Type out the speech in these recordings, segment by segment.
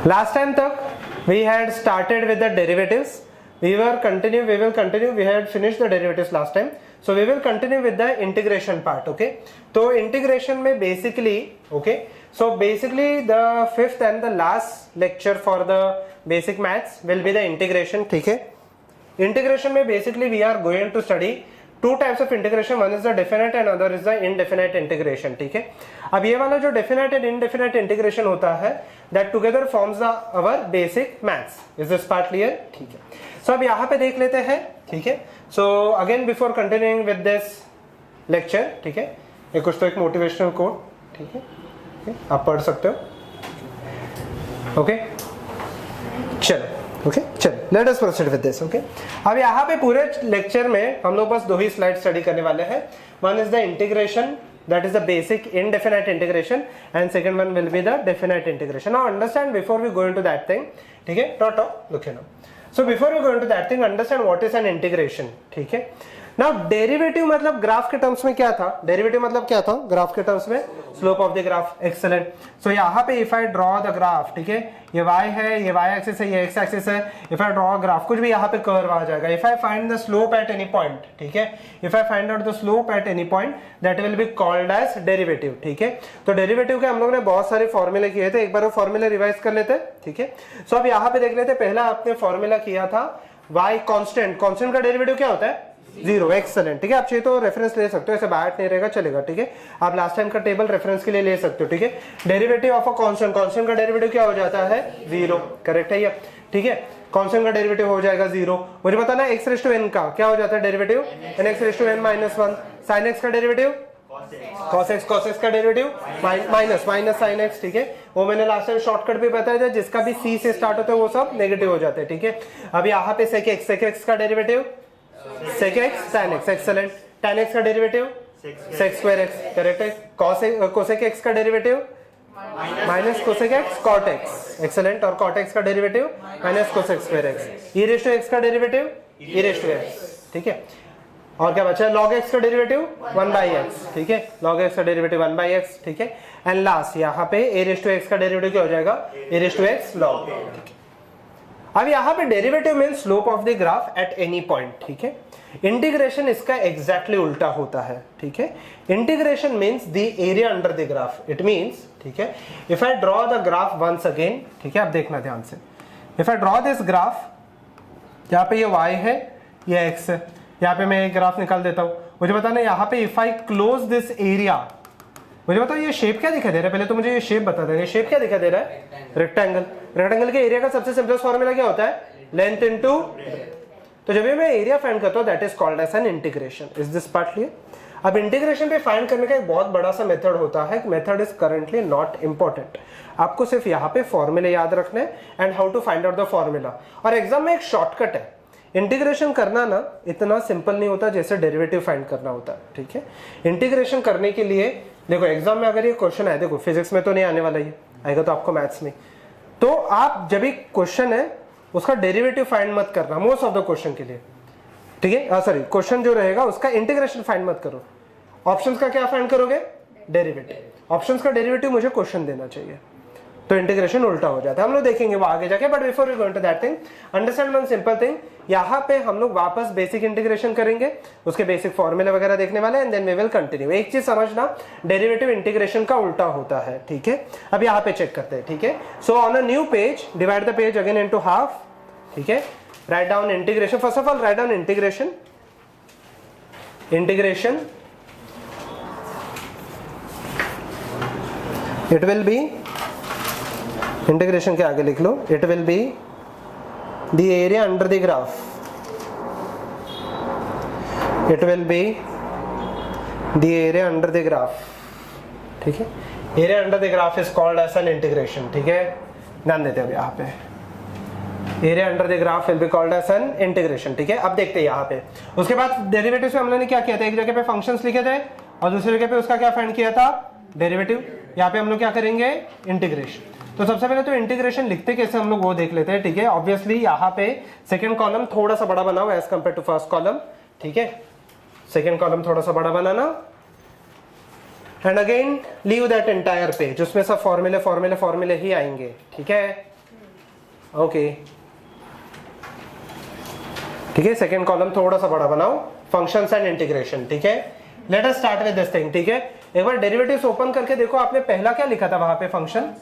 Last time तक we had started with the derivatives. We will continue. We had finished the derivatives last time. So we will continue with the integration part. Okay. तो integration में basically, okay. So basically the fifth and the last lecture for the basic maths will be the integration. ठीक है. Integration में basically we are going to study two types of integration. One is the definite and other is the indefinite integration. ठीक है. अब ये वाला जो definite and indefinite integration होता है that together forms the our basic maths. Is this part clear? ठीक है. So अब यहाँ पे देख लेते हैं. ठीक है. So again before continuing with this lecture, ठीक है, ये कुछ तो एक motivational quote, ठीक है, आप पढ़ सकते हो. ओके, चलो. ओके, चलो let us proceed with this. Okay, अब यहाँ पे पूरे लेक्चर में हम लोग बस दो ही स्लाइड स्टडी करने वाले हैं. One is the integration, that is the basic indefinite integration, and second one will be the definite integration. Now understand before we go into that thing, ठीक है, look here now. So before we go into that thing, understand what is an integration. ठीक है. Now derivative मतलब graph के terms में क्या था? Derivative मतलब क्या था ग्राफ के टर्म्स में? Slope of the graph. Excellent. So यहाँ पे if I draw the graph, ठीक है, ये y है, ये y एक्सिस है, ये x एक्सिस है. इफ आई ड्रॉ ग्राफ, कुछ भी यहाँ पे कर्व आ जाएगा. If I find the slope at any point, ठीक है, if I find out the slope at any point, that will be called as derivative. ठीक है. तो डेरिवेटिव के हम लोग ने बहुत सारे फॉर्मूले किए थे. एक बार वो फॉर्मूले रिवाइज कर लेते. ठीक है. सो अब यहाँ पे देख लेते. पहला आपने फॉर्मूला किया था y कांस्टेंट. कांस्टेंट का डेरिवेटिव क्या होता है? जीरो. एक्सेलेंट. ठीक है. आप चाहिए तो रेफरेंस ले सकते हो, ऐसे बाहर नहीं रहेगा, चलेगा. ठीक है. आप लास्ट टाइम का टेबल रेफरेंस के लिए ले सकते हो. ठीक है. Derivative of a constant, constant का डेरिवेटिव क्या हो जाता है? जीरो. करेक्ट है ये. ठीक है. कांस्टेंट का डेरिवेटिव हो जाएगा जीरो. मुझे बताना x रेज़ टू n का क्या हो जाता है derivative? nx raise to n minus 1. sin x का डेरिवेटिव cos x का डेरिवेटिव माइनस sin x. ठीक है. वो मैंने लास्ट टाइम शॉर्टकट भी बताया था, जिसका भी c से स्टार्ट होता है वो सब नेगेटिव हो जाते हैं. ठीक है. अब यहाँ पे sec x का derivative sec x tan x. Excellent. tan x का derivative sec square x. Correct है. cosec x का derivative minus cosec x cot x. Excellent. और cot x का derivative minus cosec square x. e raise to x का derivative e raise to x. ठीक है. और क्या बचा? log x का डेरिवेटिव 1/x. ठीक है. log x का डेरिवेटिव 1/x. ठीक है. एंड लास्ट यहाँ पे a रेज़ टू x का डेरिवेटिव क्या हो जाएगा? a raise to x log. अब यहाँ पे derivative means slope of the graph at any point. ठीक है. इंटीग्रेशन इसका एग्जैक्टली उल्टा होता है. ठीक है. Integration means the area under the graph. It means, ठीक है, if I draw the graph once again, ठीक है, आप देखना ध्यान से. If I draw this graph, यहाँ पे ये y है, ये x है. यहाँ पे मैं एक ग्राफ निकाल देता हूँ. मुझे बताना यहाँ पे if I close this area, मुझे बताओ ये शेप क्या दिखाई दे रहा है? पहले तो मुझे ये शेप बता देंगे. शेप क्या दिखाई दे रहा है? रेक्टेंगल. रेक्टेंगल के एरिया का सबसे सिंपलेस्ट फॉर्मूला क्या होता है? Length into. तो जब भी मैं एरिया फाइंड करता हूँ that is called as an integration. Is this part clear? अब इंटीग्रेशन पे फाइंड करने का एक बहुत बड़ा सा मेथड होता है. Method is currently not important. आपको सिर्फ यहाँ पे फॉर्मूले याद रखने and how to find out the formula. और एग्जाम में एक शॉर्टकट है. इंटीग्रेशन करना ना इतना सिंपल नहीं होता जैसे डेरिवेटिव फाइंड करना होता है. ठीक है. इंटीग्रेशन करने के लिए देखो एग्जाम में अगर ये क्वेश्चन है, देखो फिजिक्स में तो नहीं आने वाला, ये आएगा तो आपको मैथ्स में. तो आप जब भी क्वेश्चन है उसका डेरिवेटिव फाइंड मत करना मोस्ट ऑफ द क्वेश्चन के लिए. ठीक है. सॉरी, क्वेश्चन जो रहेगा उसका इंटीग्रेशन फाइंड मत करो. ऑप्शंस का क्या फाइंड करोगे? डेरिवेटिव. ऑप्शंस का डेरिवेटिव मुझे क्वेश्चन देना चाहिए, तो इंटीग्रेशन उल्टा हो जाता है. हम लोग देखेंगे वो आगे जाके. But before we go into that thing, understand one simple thing. यहाँ पे हम लोग वापस बेसिक इंटीग्रेशन करेंगे, उसके बेसिक फॉर्मूले वगैरह देखने वाले and then we will continue. एक चीज समझना, डेरिवेटिव इंटीग्रेशन का उल्टा होता है. ठीक है. अब यहाँ पे चेक करते हैं. ठीक है. So on a new page, divide the page again into half. ठीक है. Write down integration. First of all write down integration. Integration it will be, integration के आगे लिख लो, it will be the area under the graph. It will be the area under the graph. ठीक है. Area under the graph is called as an integration. ठीक है. ध्यान देते हैं यहाँ पे. Area under the graph will be called as an integration. ठीक है. अब देखते हैं यहाँ पे. उसके बाद डेरिवेटिव में हम लोगों ने क्या किया था? एक जगह पे फंक्शंस लिखे थे और दूसरी जगह पे उसका क्या फाइंड किया था? डेरिवेटिव. यहाँ पे हम लोग क्या करेंगे? इंटीग्रेशन. तो सबसे पहले तो इंटीग्रेशन लिखते कैसे हम लोग वो देख लेते हैं. ठीक है. ऑब्वियसली यहाँ पे सेकंड कॉलम थोड़ा सा बड़ा बना हुआ है as compare to first column. ठीक है. सेकंड कॉलम थोड़ा सा बड़ा बनाना and again leave that entire page. उसमें सब फॉर्मूले ही आएंगे. ठीक है. ओके ठीक है, सेकेंड कॉलम थोड़ा सा बड़ा बनाओ, फंक्शंस एंड इंटीग्रेशन। ठीक है, let us start with this thing. ठीक है, एक बार डेरिवेटिव्स ओपन करके देखो, आपने पहला क्या लिखा था वहां पे function,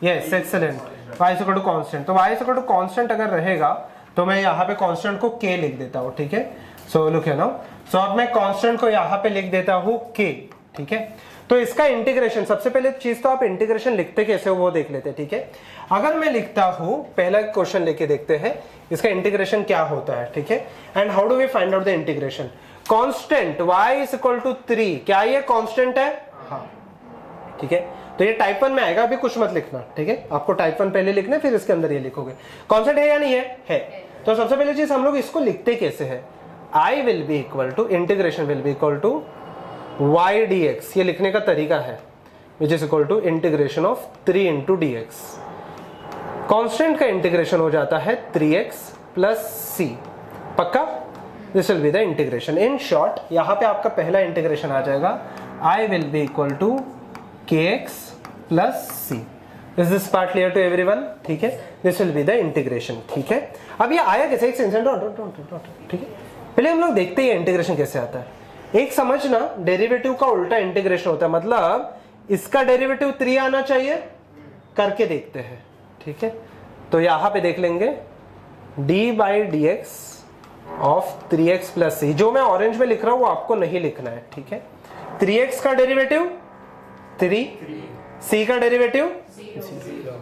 yes excellent, y is equal to constant. तो y is equal to constant अगर रहेगा तो मैं यहाँ पे कांस्टेंट को k लिख देता हूँ। ठीक है, सो लुक हियर नाउ, सो अब मैं कांस्टेंट को यहाँ पे लिख देता हूँ k। ठीक है, तो इसका इंटीग्रेशन, सबसे पहले चीज तो आप इंटीग्रेशन लिखते कैसे हो वो देख लेते हैं। ठीक है, अगर मैं लिखता हूं, पहला क्वेश्चन लेके देखते हैं इसका इंटीग्रेशन क्या होता है। ठीक है, and how do we find out the integration. Constant y is equal to 3, क्या ये कांस्टेंट है? हाँ, ठीक है, तो ये टाइप 1 में आएगा, अभी कुछ मत लिखना। ठीक है, आपको टाइप 1 पहले लिखना, फिर इसके अंदर ये लिखोगे। कांस्टेंट है या नहीं है? तो सबसे पहले चीज हम लोग इसको लिखते कैसे है, i will be equal to, integration will be equal to y dx, ये लिखने का तरीका है, which is equal to integration of 3 into dx। Constant का इंटीग्रेशन हो जाता है 3x प्लस c, पक्का? This will be the integration. In short, यहां पे आपका पहला इंटीग्रेशन आ जाएगा, i will be equal to kx plus c। Is this part clear to everyone? ठीक है, this will be the integration. ठीक है, अब ये आया कैसे, एक सेकंड, ठीक है, पहले हम लोग देखते हैं इंटीग्रेशन कैसे आता है। एक समझना, डेरिवेटिव का उल्टा इंटीग्रेशन होता है, मतलब इसका डेरिवेटिव 3 आना चाहिए, करके देखते हैं। ठीक है, तो यहां पे देख लेंगे d by d x of 3x plus c, जो मैं ऑरेंज में लिख रहा हूं वो आपको नहीं लिखना है। ठीक है, 3x का डेरिवेटिव 3, c का डेरिवेटिव 0,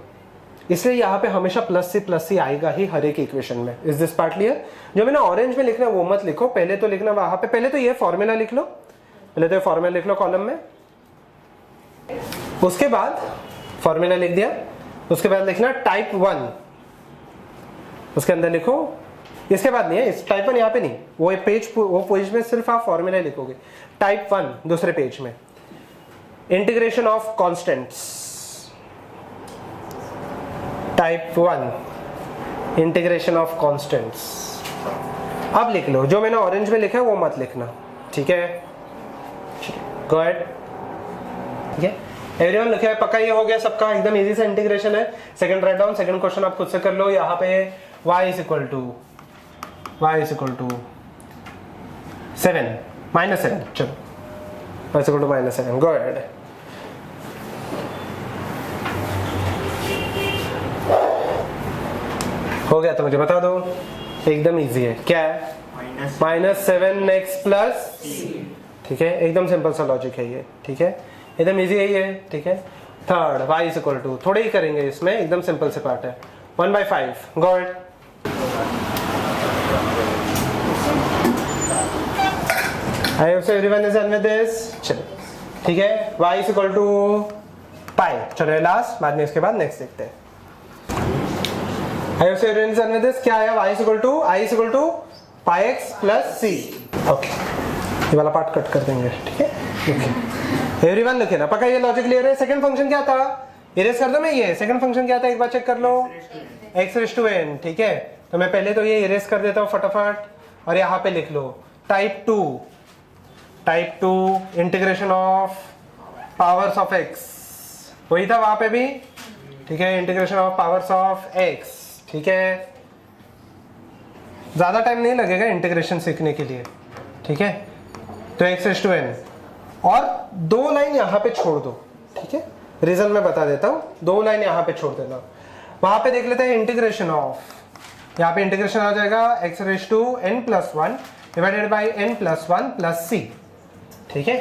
इसलिए यहां पे हमेशा प्लस सी आएगा ही हर एक इक्वेशन में। Is this part clear? जो मैंने ऑरेंज में लिखना है वो मत लिखो, पहले तो लिखना वहां पे, पहले तो ये फॉर्मूला लिख लो, पहले तो ये फॉर्मूला लिख लो कॉलम में, उसके बाद फॉर्मूला लिख दिया, उसके बाद लिखना टाइप 1, उसके अंदर लिखो, इसके बाद नहीं है, इस टाइप 1 यहाँ पे नहीं, वो पेज में सिर्फ आप फॉर्मूला लिखोगे। टाइप 1 दूसरे पेज में, integration of constants, type 1 integration of constants. अब लिख लो, जो मैंने ऑरेंज में लिखा है वो मत लिखना। ठीक है, गो अहेड। ठीक है, एवरीवन लिखा है, पक्का? ये हो गया सबका, एकदम इजी सा इंटीग्रेशन है। Second write down, second question आप खुद से कर लो। यहाँ पे y इज इक्वल टू 7 -7, चलो y is equal to -7, go ahead. हो गया तो मुझे बता दो, एकदम इजी है, क्या है? -7x प्लस, ठीक है, एकदम सिंपल सा लॉजिक है ये। ठीक है, एकदम इजी है ये। ठीक है, third y is equal to, थोड़े ही करेंगे इसमें, एकदम सिंपल से पार्ट है, 1/5, go ahead. I hope everyone is done with this. चलो ठीक है, y is equal to pi, चलो लास्ट, बाद में इसके बाद नेक्स्ट देखते हैं। I hope everyone is done with this. क्या आया? y is equal to pi x plus c। Okay, ये वाला पार्ट कट कर देंगे। ठीक है, ओके एवरीवन लिखे ना, पक्का? ये लॉजिक क्लियर है? सेकंड फंक्शन क्या था, इरेज कर दो मैं, ये सेकंड फंक्शन क्या था एक बार चेक कर लो, x रेज़ टू n। ठीक है, तो मैं पहले तो ये इरेज कर देता हूँ फटाफट, और यहाँ पे लिख लो type 2 integration of powers of x, वही था वहां पे भी। ठीक है, integration of powers of x। ठीक है, ज्यादा टाइम नहीं लगेगा इंटीग्रेशन सीखने के लिए। ठीक है, तो x रेज़ टू n, और 2 लाइन यहाँ पे छोड़ दो। ठीक है, रीजन मैं बता देता हूँ, 2 लाइन यहाँ पे छोड़ देना। वहां पे देख लेते हैं इंटीग्रेशन ऑफ, यहाँ पे इंटीग्रेशन आ जाएगा x raise to n plus 1 divided by n plus 1 plus c। ठीक है,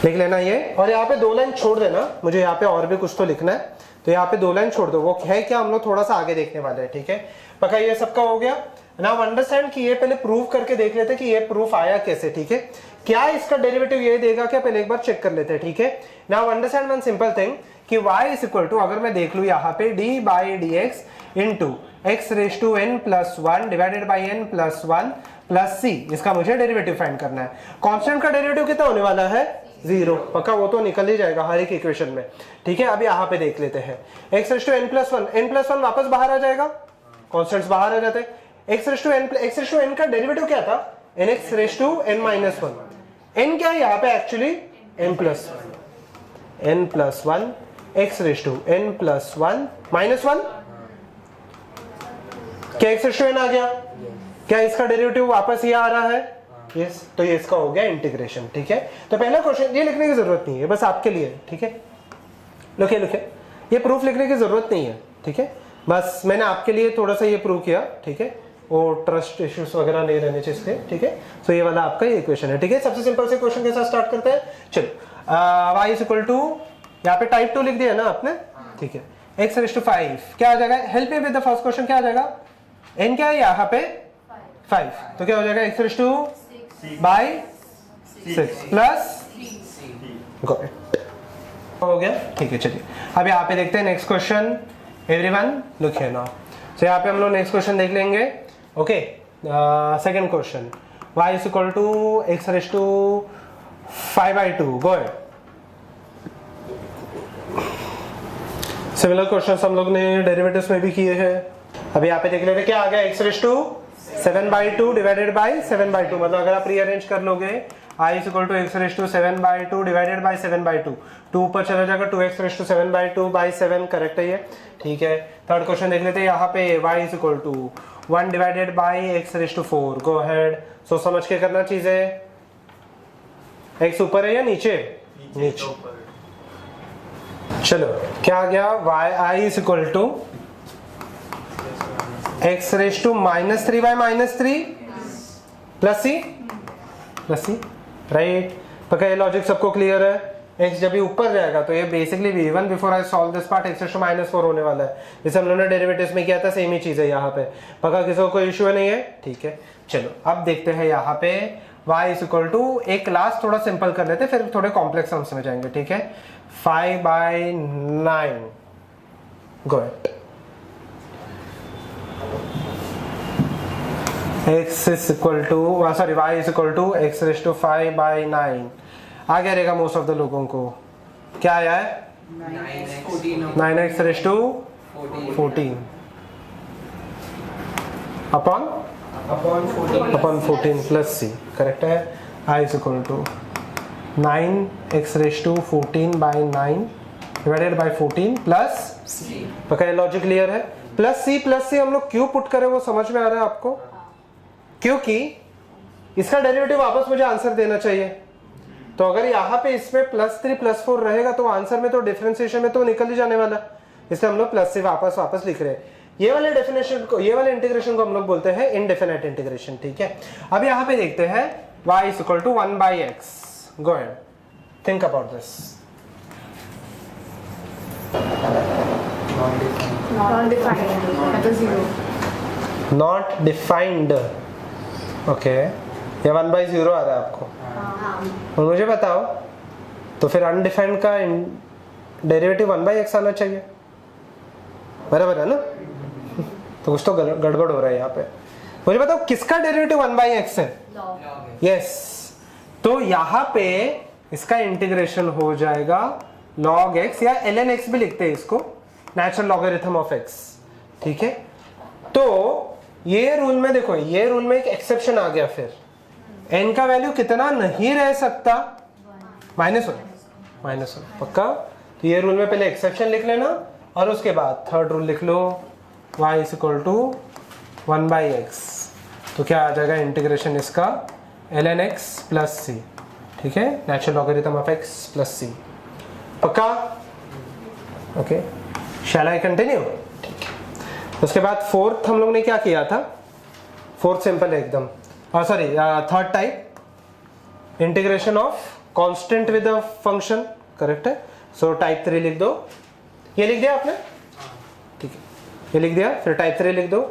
लिख लेना ये, और यहाँ पे 2 लाइन छोड़ देना, मुझे यहाँ पे और भी कुछ तो लिखना है, तो यहाँ पे 2 लाइन छोड़ दो। वो है क्या, हम लोग थोड़ा सा आगे देखने वाले हैं। ठीक है, पक्का? ये सबका हो गया। नाउ अंडरस्टैंड कि ये पहले प्रूव करके देख लेते हैं कि ये प्रूफ आया कैसे। ठीक है, क्या इसका डेरिवेटिव ये देगा क्या, पहले एक बार चेक कर लेते हैं। ठीक है, now understand one simple thing कि y इज इक्वल टू, अगर मैं देख लूं यहाँ पे d by d x into x raise to n plus 1 divided by n plus 1 plus c, इसका मुझे डेरिवेटिव फाइंड करना है। कांस्टेंट का डेरिवेटिव कितना होने वाला है? 0, पक्का? वो तो निकल ही जाएगा हर एक इक्वेशन में। ठीक है, अब यहाँ पे देख लेते हैं, x raise to n plus 1 वापस बाहर आ जाएगा, कॉन्स्टेंट्स बाहर आ जाते हैं। एक्स रेज़ टू n का डेरिवेटिव क्या था? nx raise to n minus 1। n क्या है यहाँ पे actually? n plus 1, x raise to n plus 1 minus 1, क्या x रेज टू n आ गया? क्या इसका डेरिवेटिव वापस ये आ रहा है? यस, तो ये इसका हो गया इंटीग्रेशन। ठीक है, तो पहला क्वेश्चन ये लिखने की जरूरत नहीं है, बस आपके लिए। ठीक है, लिखिए लिखिए, ये प्रूफ लिखने की जरूरत नहीं है। ठीक है, बस मैंने आपके लिए थोड़ा सा ये प्रूव किया। ठीक है, वो ट्रस्ट इश्यूज वगैरह नहीं रहने चाहिए। ठीक है, तो ये वाला आपका ये क्वेश्चन है। ठीक है, सबसे सिंपल से क्वेश्चन के साथ स्टार्ट करते हैं। चलो, y इज इक्वल टू, यहाँ पे टाइप 2 लिख दिया ना आपने। ठीक है, x रेज टू 5 क्या आ जाएगा? Help me with the first question, क्या आ जाएगा? n क्या है यहाँ पे? 5, तो क्या हो जाएगा? x raise to by 6 plus, got it, हो गया। ठीक है, चलिए अब यहाँ पे देखते हैं next question. Everyone look here now. तो यहाँ पे हम लोग नेक्स्ट क्वेश्चन देख लेंगे। Okay, second question, y is equal to x raise to 5/2, go ahead. Similar questions हम लोग ने डेरिवेटिव्स में भी किए हैं। अभी यहाँ पे देख लेते हैं क्या आ गया? x raise to 7/2 divided by 7/2, मतलब अगर आप रीअरेंज कर लोगे i is equal to x raise to 7/2 divided by 7/2, 2 ऊपर चला जाएगा, 2x raise to 7/2 by 7, correct है ये। ठीक है, थर्ड क्वेश्चन देख लेते हैं। यहाँ पे y is equal to 1 divided by x raise to 4, go ahead. सोच समझ के करना चीजें। x ऊपर है या नीचे? नीचे। चलो, क्या आ गया? y is equal to x raise to -3 by -3 plus c, right. पक्का ये लॉजिक सबको क्लियर है? x जब भी ऊपर जाएगा तो ये basically v1 before I solve this part x raise to -4 होने वाला है। जैसे हम लोगों ने डेरिवेटिव्स में किया था, सेम ही चीज है यहाँ पे। पक्का किसी को कोई इश्यू नहीं है? ठीक है, चलो अब देखते हैं यहाँ पे y इज इक्वल टू, एक लास्ट थोड़ा सिंपल कर लेते हैं, फिर थोड़े कॉम्प्लेक्स सम्स में जाएंगे। ठीक है, 5/9, go ahead. x is equal to, sorry y is equal to x raise to 5/9 आ गया रहेगा मोस्ट ऑफ द लोगों को। क्या आया है? 9x raise to 14 upon 14 plus c, correct है। i is equal to 9x raise to 14/9 divided by 14 plus c। पक्का ये लॉजिक क्लियर है? प्लस c हम लोग क्यों पुट करें वो समझ में आ रहा है आपको? क्योंकि इसका डेरिवेटिव वापस मुझे आंसर देना चाहिए। तो अगर यहाँ पे इसमें +3 +4 रहेगा तो आंसर में तो डिफरेंशिएशन में तो निकल ही जाने वाला, इसलिए हम लोग प्लस से वापस लिख रहे हैं। ये वाले डेफिनेशन को, ये वाले इंटीग्रेशन को हम लोग बोलते हैं इनडेफिनेट इंटीग्रेशन। ठीक है, अब यहाँ पे देखते हैं y is equal to 1/x, go ahead, think about this. Not defined, okay, ये 1/0 आ रहा है आपको। और मुझे बताओ, तो फिर अनडिफाइंड का डेरिवेटिव 1/x आना चाहिए, बराबर है ना? तो कुछ तो गड़बड़ हो रहा है यहाँ पे। मुझे बताओ किसका डेरिवेटिव 1/x है? यस, तो यहाँ पे इसका इंटीग्रेशन हो जाएगा log x, या ln x भी लिखते हैं इसको, नेचुरल लॉगरिथम ऑफ x। ठीक है, तो ये रूल में देखो, ये रूल में एक एक्सेप्शन आ गया। फिर n का वैल्यू कितना नहीं रह सकता? -1, पक्का। तो ये रूल में पहले एक्सेप्शन लिख लेना और उसके बाद थर्ड रूल लिख लो, y is equal to 1/x। तो क्या आ जाएगा इंटीग्रेशन इसका? ln x plus c। ठीक है, natural logarithm of x plus c, पक्का। Okay, shall I continue? उसके बाद फोर्थ हम लोग ने क्या किया था? फोर्थ सिंपल है एकदम, sorry third type integration of constant with a function, correct है। सो टाइप 3 लिख दो, ये लिख दिया आपने? ठीक है, ये लिख दिया। फिर टाइप 3 लिख दो,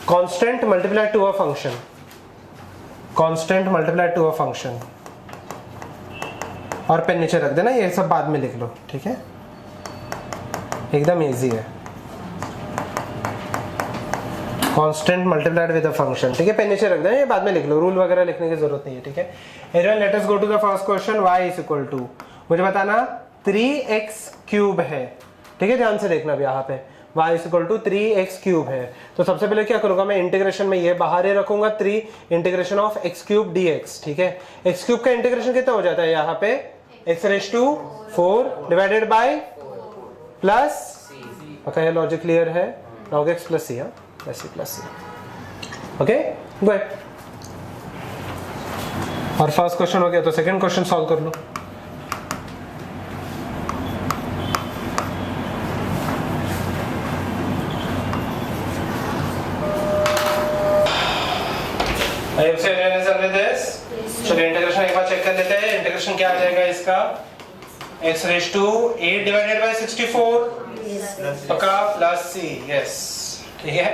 constant multiply to a function, constant multiply to a function, और पेन नीचे रख देना, ये सब बाद में लिख लो। ठीक है, एकदम इजी है। Constant multiplied with a function, ठीक है, पेन नीचे रख देना, ये बाद में लिख लो, रूल वगैरह लिखने की जरूरत नहीं है। ठीक है, everyone let us go to the first question. y is equal to, मुझे बताना 3x³ है। ठीक है, ध्यान से देखना अब यहाँ पे y is equal to 3x³ है। तो सबसे पहले क्या करूंगा मैं, इंटीग्रेशन में ये बाहर ही रखूंगा 3 इंटीग्रेशन ऑफ x³ dx। ठीक है, x³ का इंटीग्रेशन कितना हो जाता है यहाँ पे? x raise to 4 divided by plus, पक्का ये लॉजिक क्लियर है, log x प्लस c, ऐसे प्लस c। Okay good. और फर्स्ट क्वेश्चन हो गया तो सेकंड क्वेश्चन सॉल्व कर लो। चलिए इंटीग्रेशन एक बार चेक कर लेते हैं। इंटीग्रेशन क्या आ जाएगा इसका, x raise to 8 divided by 64 पक्का प्लस c, यस ठीक है।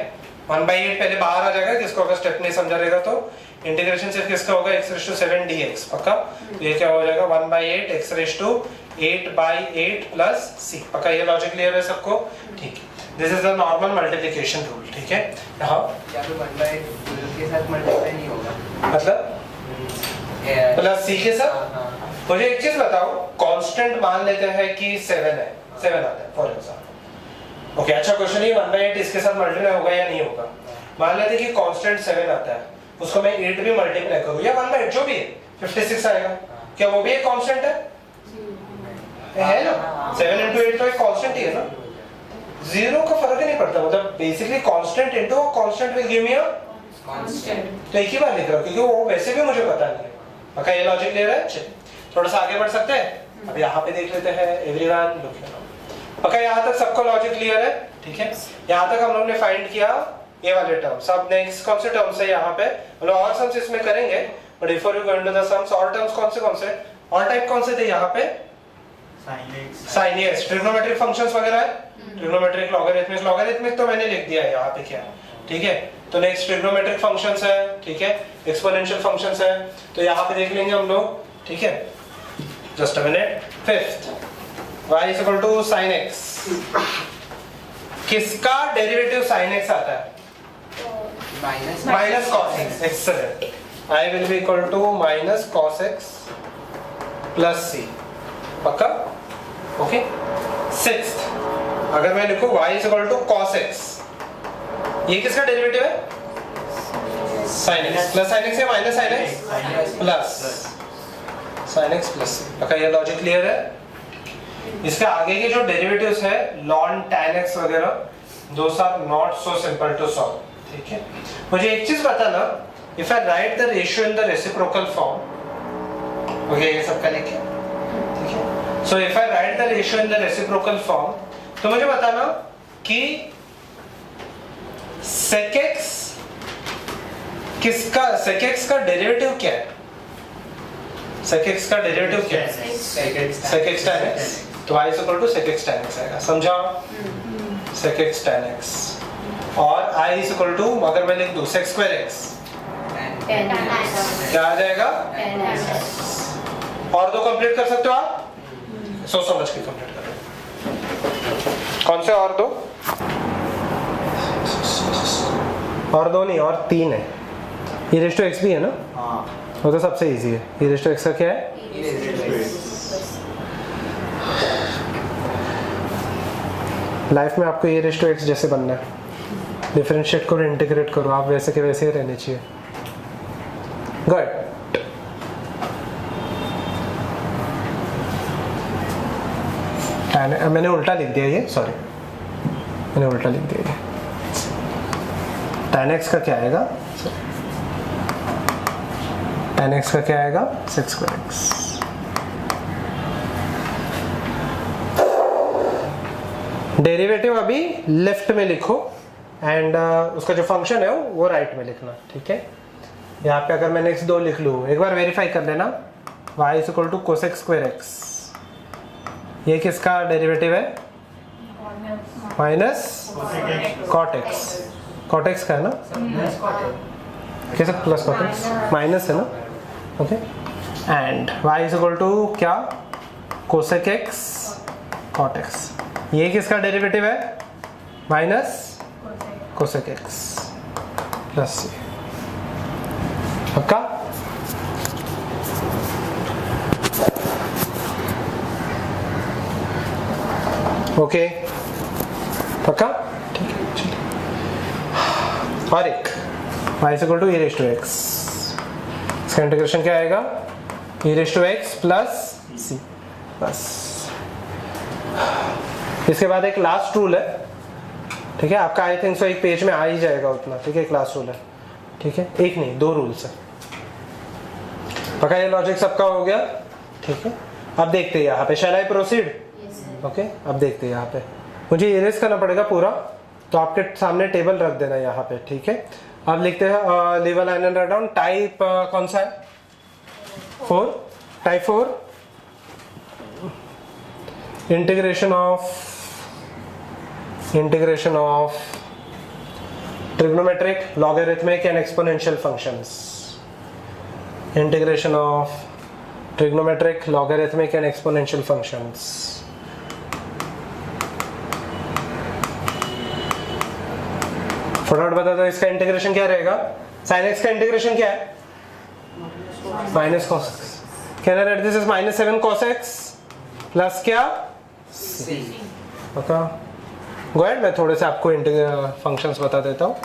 1/8 पहले बाहर आ जाएगा, जिसको अगर स्टेप नहीं समझा रहेगा तो इंटीग्रेशन सिर्फ किसका होगा, x रेज टू 7 dx पक्का। तो ये क्या हो जाएगा 1/8 x raise to 8/8 plus c पक्का। ये लॉजिक क्लियर है सबको, ठीक है। This is the normal multiplication rule, ठीक है। यहाँ पे 1/8 के साथ मल्टीप्लाई नहीं होगा, मतलब प्लस c के साथ। मुझे एक चीज बताओ, कांस्टेंट मान लेते हैं कि 7 है, 7 आता है फॉर एग्जांपल। ओके अच्छा क्वेश्चन ये 1/8 इसके साथ मल्टीप्लाई होगा या नहीं होगा। मान लेते हैं कि कांस्टेंट 7 आता है, उसको मैं 8 भी मल्टीप्लाई करूं या 1/8 जो भी है 56 आएगा, क्या वो भी एक कांस्टेंट है ना। 7 into 8 तो एक कांस्टेंट ही है ना, जीरो का फर्क ही नहीं पड़ता। मतलब basically constant into constant will give me a constant. तो एक ही बात लिख रहा हूं क्योंकि वो वैसे भी मुझे पता नहीं है पक्का। ये लॉजिक क्लियर है। चलिए थोड़ा सा आगे बढ़ सकते हैं। अब यहाँ पे देख लेते हैं एवरीवन लुक हियर पक्का। यहाँ तक सबको लॉजिक क्लियर है, ठीक है। यहाँ तक हम लोग ने फाइंड किया ये वाले टर्म्स। अब नेक्स्ट कौन से टर्म्स है यहाँ पे, मतलब और सम्स इसमें करेंगे, but before you go into the sums और टर्म्स कौन से और टाइप कौन से थे यहाँ पे, साइन एक्स, ट्रिग्नोमेट्रिक फंक्शंस वगैरह है, ट्रिग्नोमेट्रिक लॉगरिथमिक, लॉगरिथमिक तो मैंने लिख दिया है यहाँ पे क्या, ठीक है। तो नेक्स्ट ट्रिग्नोमेट्रिक फंक्शंस है, ठीक है, एक्सपोनेंशियल फंक्शंस है, तो यहाँ पे देख लेंगे हम लोग, ठीक है। Just a minute. Fifth y is equal to sin x, किसका डेरिवेटिव sin x आता है, minus cos x। Excellent. I will be equal to minus cos x plus c पक्का, ओके। सिक्स्थ अगर मैं लिखूं y is equal to cos x, ये किसका derivative है, sin x plus sin x या minus sin x plus sin x plus c पक्का। ये लॉजिक क्लियर है। इसके आगे के जो डेरिवेटिव्स है ln tan x वगैरह, those are not so simple to solve, ठीक है। मुझे एक चीज बताना, if I write the ratio in the reciprocal form, okay ये सबका लिखे, ठीक है। So if I write the ratio in the reciprocal form, तो मुझे बताना कि sec x किसका, sec x का डेरिवेटिव क्या है, sec x का डेरिवेटिव क्या है, sec x tan x। तो y is equal to sec x tan x आएगा, समझा, sec x tan x। और I is equal to, अगर मैं लिख दूं sec square x, क्या आ जाएगा, और दो कंप्लीट कर सकते हो आप, सोच समझ के कंप्लीट करो। कौन से और दो, और दो नहीं और तीन है। e रेज़ टू x भी है ना, वो तो सबसे इजी है। e रेज़ टू x का क्या है, लाइफ में आपको e रेज़ टू x जैसे बनना है, डिफरेंशिएट करो, इंटीग्रेट करो, आप वैसे के वैसे ही रहने चाहिए। गुड। मैंने उल्टा लिख दिया ये, सॉरी मैंने उल्टा लिख दिया ये। tan x का क्या आएगा, tan x का क्या आएगा, sec square x। डेरिवेटिव अभी लेफ्ट में लिखो एंड उसका जो फंक्शन है वो राइट में लिखना, ठीक है। यहाँ पे अगर मैंने x2 लिख लूँ, एक बार वेरीफाई कर लेना, y is equal to cosec square x, ये किसका डेरिवेटिव है, minus cot x, cot x का है ना, कैसे प्लस cot x, माइनस है ना, okay. And y is equal to क्या, cosec x cot x, ये किसका डेरिवेटिव है, minus cosec x plus c पक्का। ओके पक्का, ठीक है चलिए। और एक y is equal to e raised to x, इसका इंटीग्रेशन क्या आएगा, e raised to x plus c बस। इसके बाद एक लास्ट रूल है, ठीक है, आपका आई थिंक सो एक पेज में आ ही जाएगा उतना, ठीक है, एक लास्ट रूल है, ठीक है, एक नहीं 2 रूल्स है, पक्का ये लॉजिक सबका हो गया, ठीक है। अब देखते हैं यहाँ पे, शैल आई प्रोसीड? ओके, अब देखते हैं यहाँ पे, मुझे इरेज करना पड़ेगा पूरा, तो आपके सामने टेबल रख देना यहाँ पे, ठीक है। अब लिखते हैं leave a line and write down. Type कौन सा है? 4, type 4, integration of trigonometric, logarithmic and exponential functions, integration of trigonometric, logarithmic and exponential functions. फटाफट बता दो इसका इंटीग्रेशन क्या रहेगा? sin x का इंटीग्रेशन क्या है? Minus cos x। Can I write this is -7 cos x plus क्या? C। ओके, गो अहेड, मैं थोड़े से आपको फंक्शंस बता देता हूँ।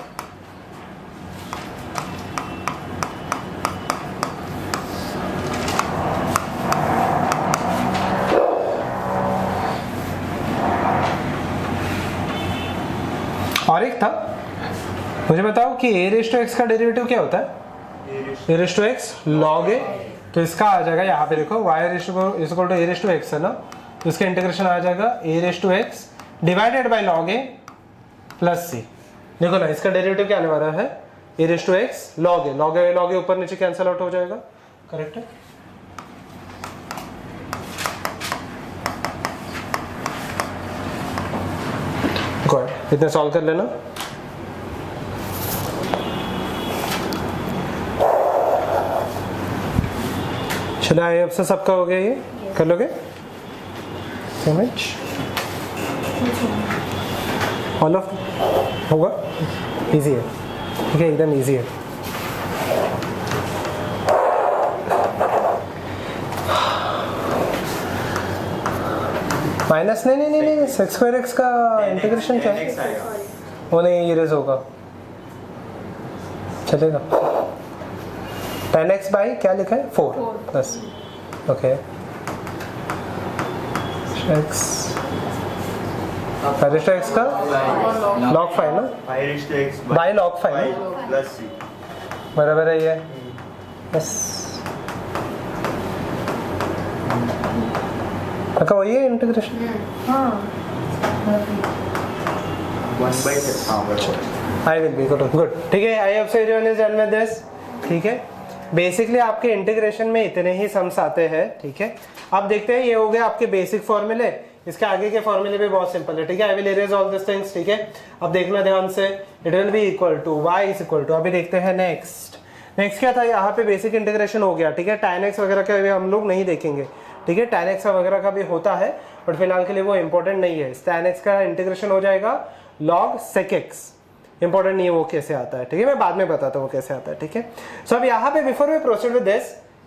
और एक था, मुझे बताओ कि a रेज़ टू x का डेरिवेटिव क्या होता है? a raise to x log a, तो इसका आ जाएगा यहाँ पे देखो y raise to equal to a raise to x है ना, तो इसका इंटीग्रेशन आ जाएगा a raise to x divided by log a plus c। देखो ना, इसका डेरिवेटिव क्या आने वाला है? a raise to x log a ऊपर नीचे कैंसिल आउट हो जाएगा, करेक्ट है। गुड, इतने सॉल्व कर लेना। चलो आई अब से सबका हो गया, ये कर लोगे समझ? ऑल ऑफ होगा, इजी है, ठीक है, एकदम इजी है। माइनस नहीं सेक्स स्क्वायर एक्स का इंटीग्रेशन क्या है? वो नहीं, इरेज होगा, चलेगा। 10x बाई क्या लिखा है? 4 प्लस, ओके, x अरिस्ट x का log 5 ना, बाई log 5 प्लस c बराबर है ये, बस अच्छा वही है integration. 1/7 I will be good, ठीक है। I hope so everyone is done with this, ठीक है। बेसिकली आपके इंटीग्रेशन में इतने ही सम्स आते हैं, ठीक है। अब देखते हैं, ये हो गया आपके बेसिक फॉर्मूले, इसके आगे के फॉर्मूले भी बहुत सिंपल है, ठीक है। I will erase all this things, ठीक है। अब देखना ध्यान से, it will be equal to y is equal to, अभी देखते हैं नेक्स्ट क्या था यहाँ पे, बेसिक इंटीग्रेशन हो गया, ठीक है। tan x वगैरह का भी हम लोग नहीं देखेंगे, ठीक है। tan x वगैरह का भी होता है, बट फिलहाल के लिए वो इंपॉर्टेंट नहीं है। tan x का इंटीग्रेशन हो जाएगा log sec x, इंपॉर्टेंट नहीं है वो कैसे आता है, ठीक है, मैं बाद में बताता हूँ वो कैसे आता है, ठीक है। सो अब यहाँ पे before we proceed with this,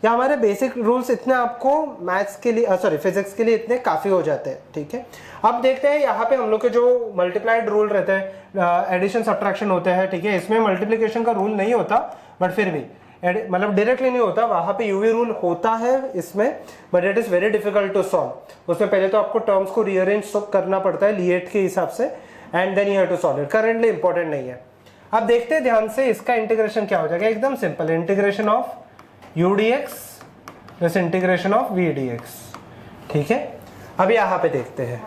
या हमारे बेसिक रूल्स इतने आपको मैथ्स के लिए सॉरी फिजिक्स के लिए इतने काफी हो जाते हैं, ठीक है। अब देखते हैं यहाँ पे हम लोग के जो मल्टीप्लाइड रूल रहते हैं, एडिशन सब्ट्रैक्शन होते हैं, ठीक है। इसमें मल्टीप्लिकेशन का रूल नहीं होता, बट फिर भी मतलब डायरेक्टली नहीं होता, वहां पे यूवी रूल होता है इसमें, but it is very difficult to solve. उसमें पहले तो आपको टर्म्स को रीअरेंज करना पड़ता है लिएट के हिसाब से, and then you have to solve it. Currently important नहीं है। अब देखते हैं ध्यान से, इसका इंटीग्रेशन क्या हो जाएगा, एकदम simple, integration of u dx plus integration of v dx, ठीक है। अब यहाँ पे देखते हैं,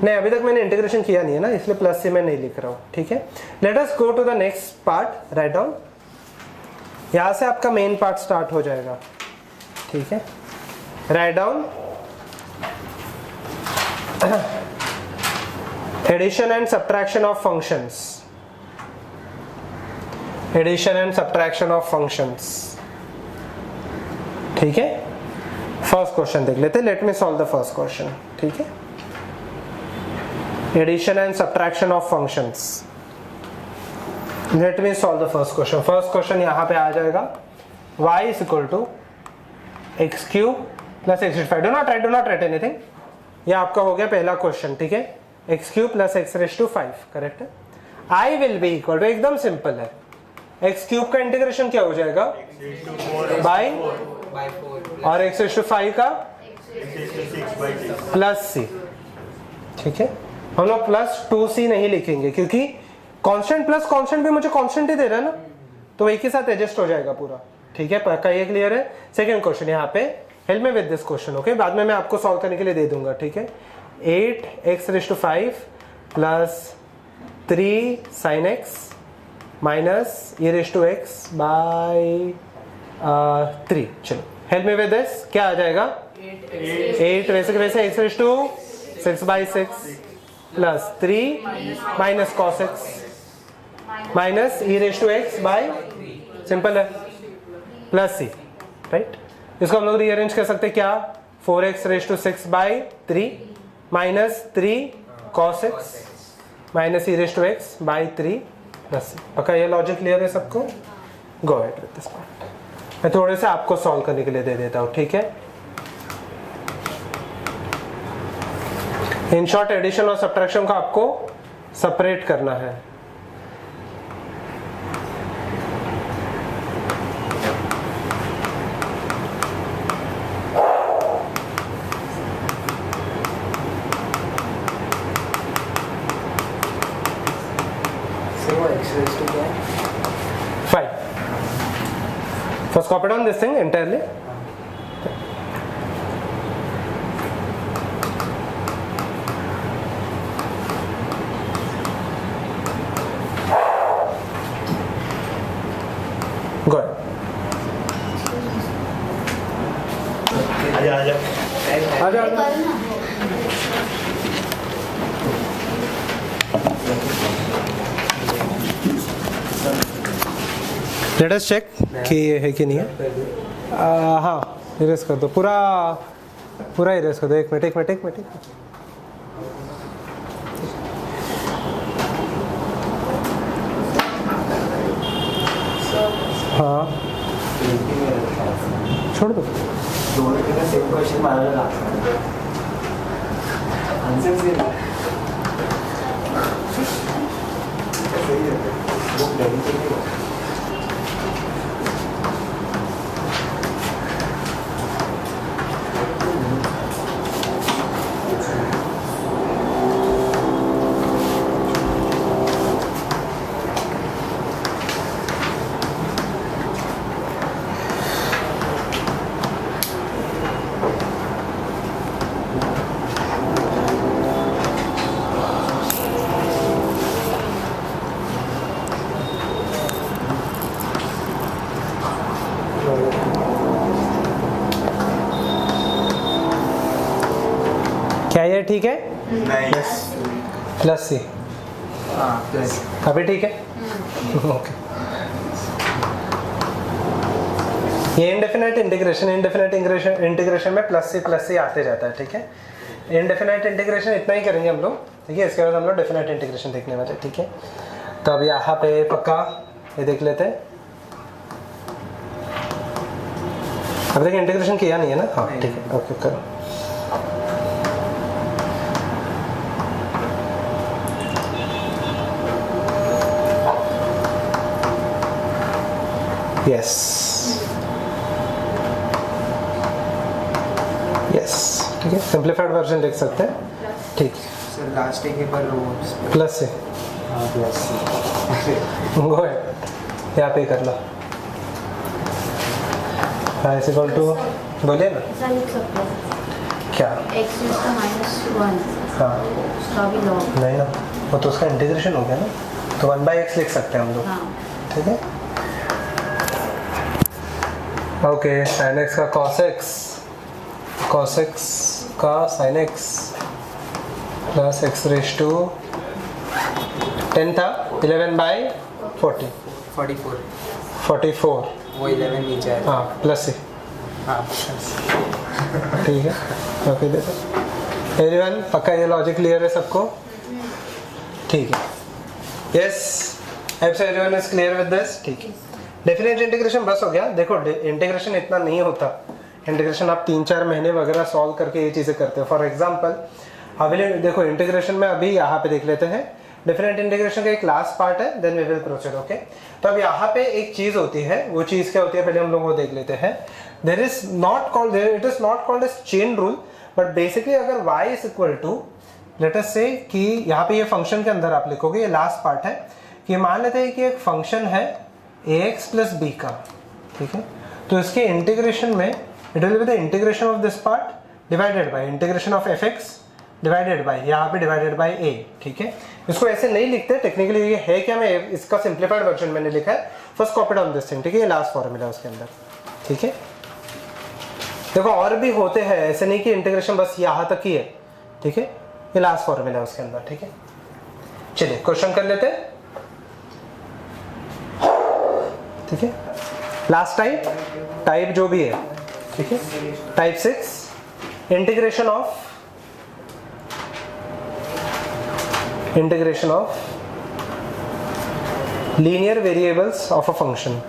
नहीं अभी तक मैंने इंटीग्रेशन किया नहीं है ना, इसलिए प्लस से मैं नहीं लिख रहा हूँ, ठीक है। Let us go to the next part, write down. यहां से आपका मेन पार्ट स्टार्ट हो जाएगा, ठीक है। Write down addition and subtraction of functions, addition and subtraction of functions, ठीक है। फर्स्ट क्वेश्चन देख लेते हैं, let me solve the first question, ठीक है। Addition and subtraction of functions, let me solve the first question. First question यहाँ पे आ जाएगा, y is equal to x cube plus x raise to 5, do not write anything, ये आपका हो गया पहला क्वेश्चन, ठीक है। X cube plus x raise to 5, correct है। I will be equal to, एकदम सिंपल है, एक्स क्यूब का इंटीग्रेशन क्या हो जाएगा बाई, और एक्स रेज़ टू 5 का प्लस सी, ठीक है। हम लोग प्लस 2c नहीं लिखेंगे क्योंकि कांस्टेंट प्लस कांस्टेंट भी मुझे कांस्टेंट ही दे रहा है ना, तो एक ही साथ एडजस्ट हो जाएगा पूरा, ठीक है। पक्का ये क्लियर है। सेकंड क्वेश्चन यहाँ पे, help me with this question, okay. बाद में मैं आपको सॉल्व करने के लिए दे दूंगा, ठीक है। 8x⁵ plus 3 sin x minus e⁻x/3। चलो हेल्प मी विद दिस, क्या आ जाएगा? 8 वैसे के वैसे x⁻6/6 plus 3 minus cos x minus e⁻x/, simple है, प्लस सी, राइट। इसको हम लोग रीअरेंज कर सकते हैं क्या? 4x⁻6/3 minus 3 cos x minus e⁻x/3 plus c. पक्का ये लॉजिक क्लियर है सबको? Go ahead with this part. मैं थोड़े से आपको सॉल्व करने के लिए दे देता हूँ, ठीक है। इन शॉर्ट एडिशन और सब्ट्रैक्शन को आपको सेपरेट करना है। Fine. First copy down this thing entirely. Go ahead. आजा आजा। लेट अस चेक कि ये है कि नहीं है। हाँ, इरेज कर दो, पूरा पूरा इरेज कर दो। एक मिनट। हाँ छोड़ दो। सेम क्वेश्चन मारा आंसर सेम क्या ये ठीक है? प्लस सी अभी ठीक है? ओके। ये इंडेफिनाइट इंटीग्रेशन में प्लस सी आते जाता है, ठीक है। इंडेफिनाइट इंटीग्रेशन इतना ही करेंगे हम लोग, ठीक है। इसके बाद हम लोग डेफिनाइट इंटीग्रेशन देखने वाले, ठीक है। तो अब यहाँ पे पक्का ये देख लेते हैं। अब देखिए इंटीग्रेशन किया नहीं है ना? हाँ ठीक है, ओके करो। यस ठीक है, सिंप्लीफाइड वर्जन लिख सकते हैं, ठीक है। सर लास्ट एक बार रोज प्लस से गो है यहाँ पे कर लो। इज इक्वल टू, बोलिए ना क्या? हाँ नहीं ना, वो तो उसका इंटीग्रेशन हो गया ना, तो 1/x लिख सकते हैं हम लोग, ठीक है। ओके, sin x का cos x का sin x प्लस x⁻10 था, 11/40 44 वो 11 नीचे है। हाँ प्लस से, हाँ ठीक है। ओके देखो एवरीवन, पक्का ये लॉजिक क्लियर है सबको? ठीक है, yes everyone is clear with this, ठीक है। डेफिनेट इंटीग्रेशन बस हो गया। देखो इंटीग्रेशन इतना नहीं होता, इंटीग्रेशन आप 3-4 महीने वगैरह सॉल्व करके ये चीज़ें करते हो। फॉर एग्जांपल अभी देखो इंटीग्रेशन में अभी यहाँ पे देख लेते हैं, डिफरेंट इंटीग्रेशन का एक लास्ट पार्ट है, then we will proceed. Okay, तो अब यहाँ पे एक चीज होती है, वो चीज क्या होती है पहले हम लोग वो देख लेते हैं। It is not called as chain rule, but basically अगर y is equal to, let us say कि यहाँ पे ये फंक्शन के अंदर आप लिखोगे, ये लास्ट पार्ट है कि मान लेते हैं कि एक फंक्शन है ax प्लस b का, ठीक है, तो इसके इंटीग्रेशन में it will be the integration of this part divided by integration of fx divided by, यहाँ पे डिवाइडेड बाय a, ठीक है। इसको ऐसे नहीं लिखते टेक्निकली, ये है क्या, मैं इसका सिंप्लीफाइड वर्जन मैंने लिखा है, first copied on this thing, ठीक है, ये लास्ट फॉर्मूला उसके अंदर, ठीक है। देखो और भी होते हैं, ऐसे नहीं कि इंटीग्रेशन बस यहाँ तक ही है, ठीक है, ये लास्ट फॉर्मूला है उसके अंदर, ठीक है। चलिए क्वेश्चन कर लेते हैं, ठीक है। लास्ट टाइप जो भी है, ठीक है, type 6 integration of linear variables of a function.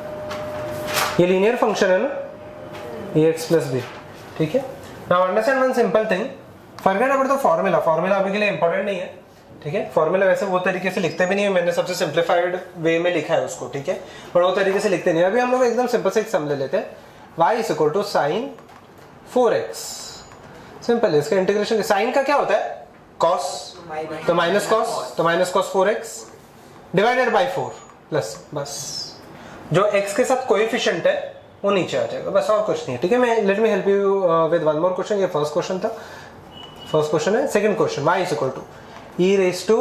ये लीनियर फंक्शन है ना, ax प्लस b, ठीक है। Now understand one simple thing, forget about the formula अभी के लिए इंपॉर्टेंट नहीं है, ठीक है। फॉर्मूला वैसे वो तरीके से लिखते भी नहीं है, मैंने सबसे सिंप्लीफाइड वे में लिखा है उसको, ठीक है, पर वो तरीके से लिखते नहीं है। अभी हम लोग एकदम सिंपल से एक सम ले लेते हैं, y is equal to sine 4x, simple है। इसका इंटीग्रेशन साइन का क्या होता है, cos, तो minus cos 4x divided by 4 plus, बस जो x के साथ कोएफिशिएंट है वो नीचे आ जाएगा, बस और कुछ नहीं है, ठीक है। मैं let me help you with one more question. ये फर्स्ट क्वेश्चन था, फर्स्ट क्वेश्चन है। Second question, y is equal to e raise to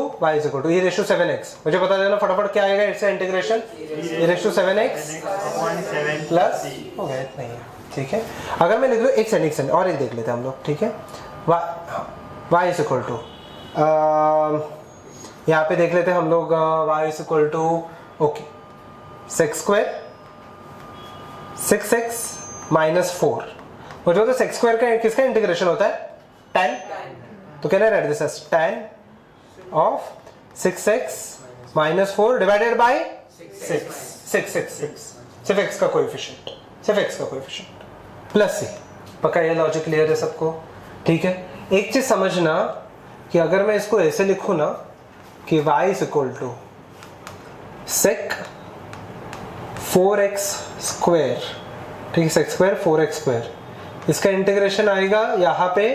7x, मुझे बता देना फटाफट क्या आएगा इससे integration, e raise to 7x plus हो गया, इतना ही है, ठीक है। अगर मैं लिख लूँ एक सेकंड और एक देख लेते हैं हम लोग, ठीक है। y इज इक्वल टू, यहाँ पे देख लेते हैं हम लोग, y is equal to okay 6x minus 4, मुझे तो सेक्स स्क्वायर का किसका इंटीग्रेशन होता है, tan, तो can I write this as tan of 6x minus 4 divided by 6 सिर्फ x का कोएफिशिएंट प्लस c। पक्का ये लॉजिक क्लियर है सबको, ठीक है। एक चीज समझना कि अगर मैं इसको ऐसे लिखूं ना कि y is equal to sec 4x square, ठीक है, sec स्क्वायर 4x स्क्वायर, इसका इंटीग्रेशन आएगा यहाँ पे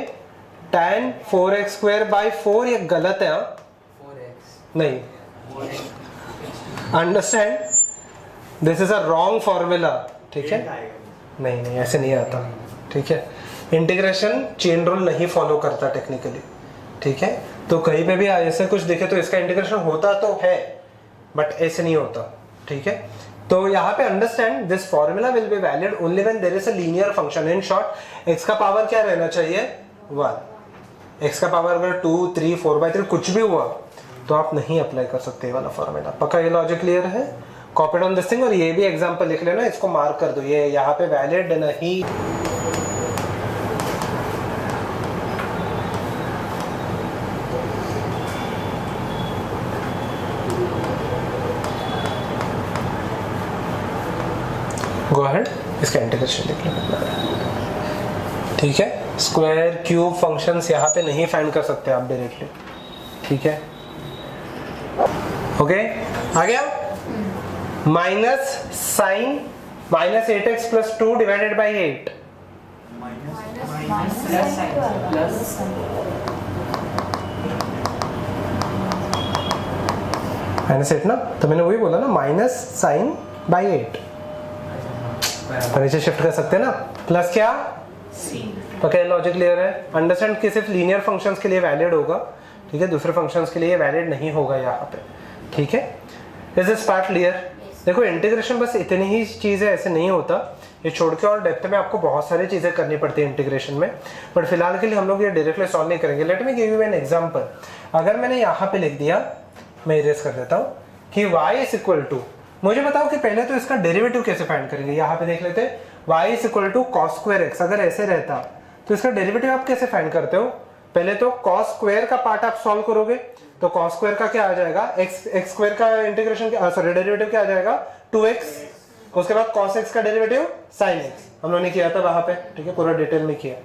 tan 4x स्क्वायर बाय 4, ये गलत है, हाँ 4x नहीं, understand, this is a wrong formula, ठीक है, नहीं ऐसे नहीं आता, ठीक है। इंटीग्रेशन चेन रूल नहीं फॉलो करता टेक्निकली, ठीक है। तो कहीं पे भी ऐसे कुछ दिखे तो इसका इंटीग्रेशन होता तो है, बट ऐसे नहीं होता, ठीक है। तो यहाँ पे understand this formula will be valid only when there is a linear function. In short x का पावर क्या रहना चाहिए, 1। x का पावर अगर 2, 3, 4/3 कुछ भी हुआ तो आप नहीं अप्लाई कर सकते ये वाला फॉर्मूला। पक्का ये लॉजिक क्लियर है, कॉपीड ऑन दिस थिंग। और ये भी एग्जांपल लिख लेना, इसको मार्क कर दो, ये यहाँ पे वैलिड नहीं। गो अहेड, इसका इंटीग्रेशन लिख लेना, ठीक है। स्क्वायर क्यूब फंक्शंस यहाँ पे नहीं फाइंड कर सकते आप डायरेक्टली, ठीक है। ओके, आ गया। Minus sine minus 8x plus 2 divided by 8, minus 8 ना, तो मैंने वही बोला ना, माइनस साइन बाई 8, नीचे शिफ्ट कर सकते हैं ना, प्लस क्या पक्का लॉजिक क्लियर है। अंडरस्टैंड कि सिर्फ लीनियर फंक्शंस के लिए वैलिड होगा, ठीक है, दूसरे फंक्शंस के लिए वैलिड नहीं होगा यहाँ पे, ठीक है। Is this part clear? देखो इंटीग्रेशन बस इतनी ही चीज़ है, ऐसे नहीं होता, ये छोड़ के और डेप्थ में आपको बहुत सारी चीज़ें करनी पड़ती है इंटीग्रेशन में, बट फिलहाल के लिए हम लोग ये डायरेक्टली सॉल्व नहीं करेंगे। Let me give you an example. अगर मैंने यहाँ पे लिख दिया, मैं इरेज कर देता हूँ कि y इज इक्वल टू, मुझे बताओ कि पहले तो इसका डेरिवेटिव कैसे फाइंड करेंगे। यहाँ पे देख लेते हैं, y is equal to cos square x. अगर ऐसे रहता तो इसका डेरिवेटिव आप कैसे फाइंड करते हो? पहले तो कॉस स्क्वायर का पार्ट आप सॉल्व करोगे, तो कॉस स्क्वायर का क्या आ जाएगा, एक्स स्क्वायर का इंटीग्रेशन, सॉरी डेरिवेटिव क्या आ जाएगा, 2x उसके बाद cos x का डेरिवेटिव sin x हम लोगों ने किया था वहां पे, ठीक है, पूरा डिटेल में किया।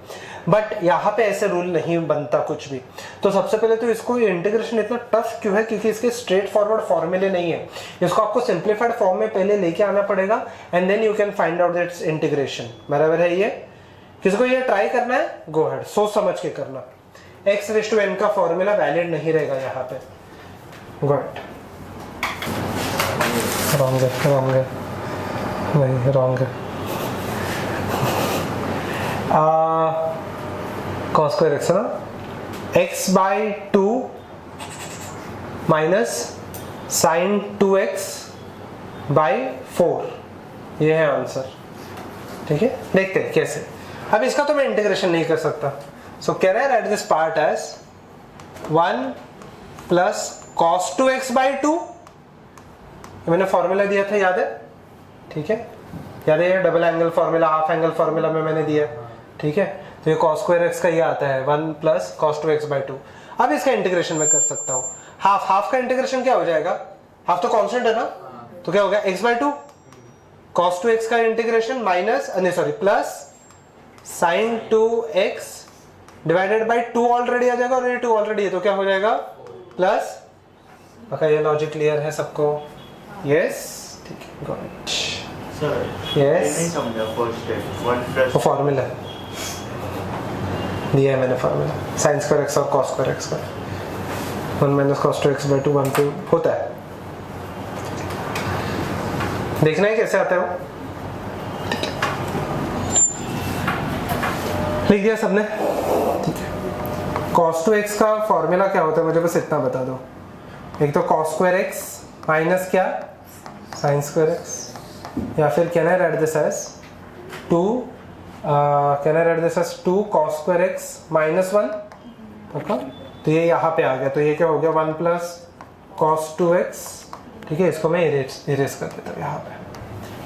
बट यहाँ पे ऐसे रूल नहीं बनता कुछ भी। तो सबसे पहले तो इसको इंटीग्रेशन इतना टफ क्यों है, क्योंकि इसके स्ट्रेट फॉरवर्ड फॉर्मूले नहीं है। इसको आपको सिंप्लीफाइड फॉर्म में पहले लेके आना पड़ेगा and then you can find out that's integration. बराबर है ये? किसको ये ट्राई करना है, गो अहेड, सोच समझ के करना। x रेज़ टू n का फॉर्मूला वैलिड नहीं रहेगा यहाँ पे। Go ahead. रॉन्ग है, रॉन्ग है, नहीं रॉन्ग है। cos स्क्वायर x है ना, x by 2 minus sine 2x by 4, ये है आंसर। ठीक है, देखते हैं कैसे। अब इसका तो मैं इंटीग्रेशन नहीं कर सकता, so can I write this part as 1 plus cos 2x by 2। मैंने फॉर्मूला दिया था, याद है? ठीक है, याद है? ये double angle formula, half angle formula में मैंने दिया, ठीक है। तो ये cos स्क्वायर x का ये आता है 1 प्लस cos 2x बाई 2। अब इसका इंटीग्रेशन मैं कर सकता हूँ। हाफ का इंटीग्रेशन क्या हो जाएगा, हाफ तो कांस्टेंट है ना, तो क्या हो गया x बाई 2, cos 2x का integration minus plus sine 2x divided by 2 already आ जाएगा, और ये 2 ऑलरेडी है, तो क्या हो जाएगा प्लस। ओके, ये लॉजिक क्लियर है सबको? यस, ठीक है, गॉट। सर यस, नहीं समझा फर्स्ट स्टेप 1 प्लस वो फॉर्मूला दिया है मैंने, फॉर्मूला साइन स्क्वायर एक्स और कॉस स्क्वायर एक्स का 1 माइनस कॉस 2x बाई 2 1 2 होता है। देखना है कैसे आता है वो। लिख दिया सबने? ठीक है। cos 2x का फॉर्मूला क्या होता है मुझे बस इतना बता दो। एक तो cos स्क्वायर x माइनस क्या, साइन स्क्वायर x, या फिर can I write this as 2 cos square x minus 1। तो ये यहाँ पे आ गया, तो ये क्या हो गया 1 प्लस cos 2x। ठीक है, इसको मैं इरेज कर देता हूँ यहाँ पे।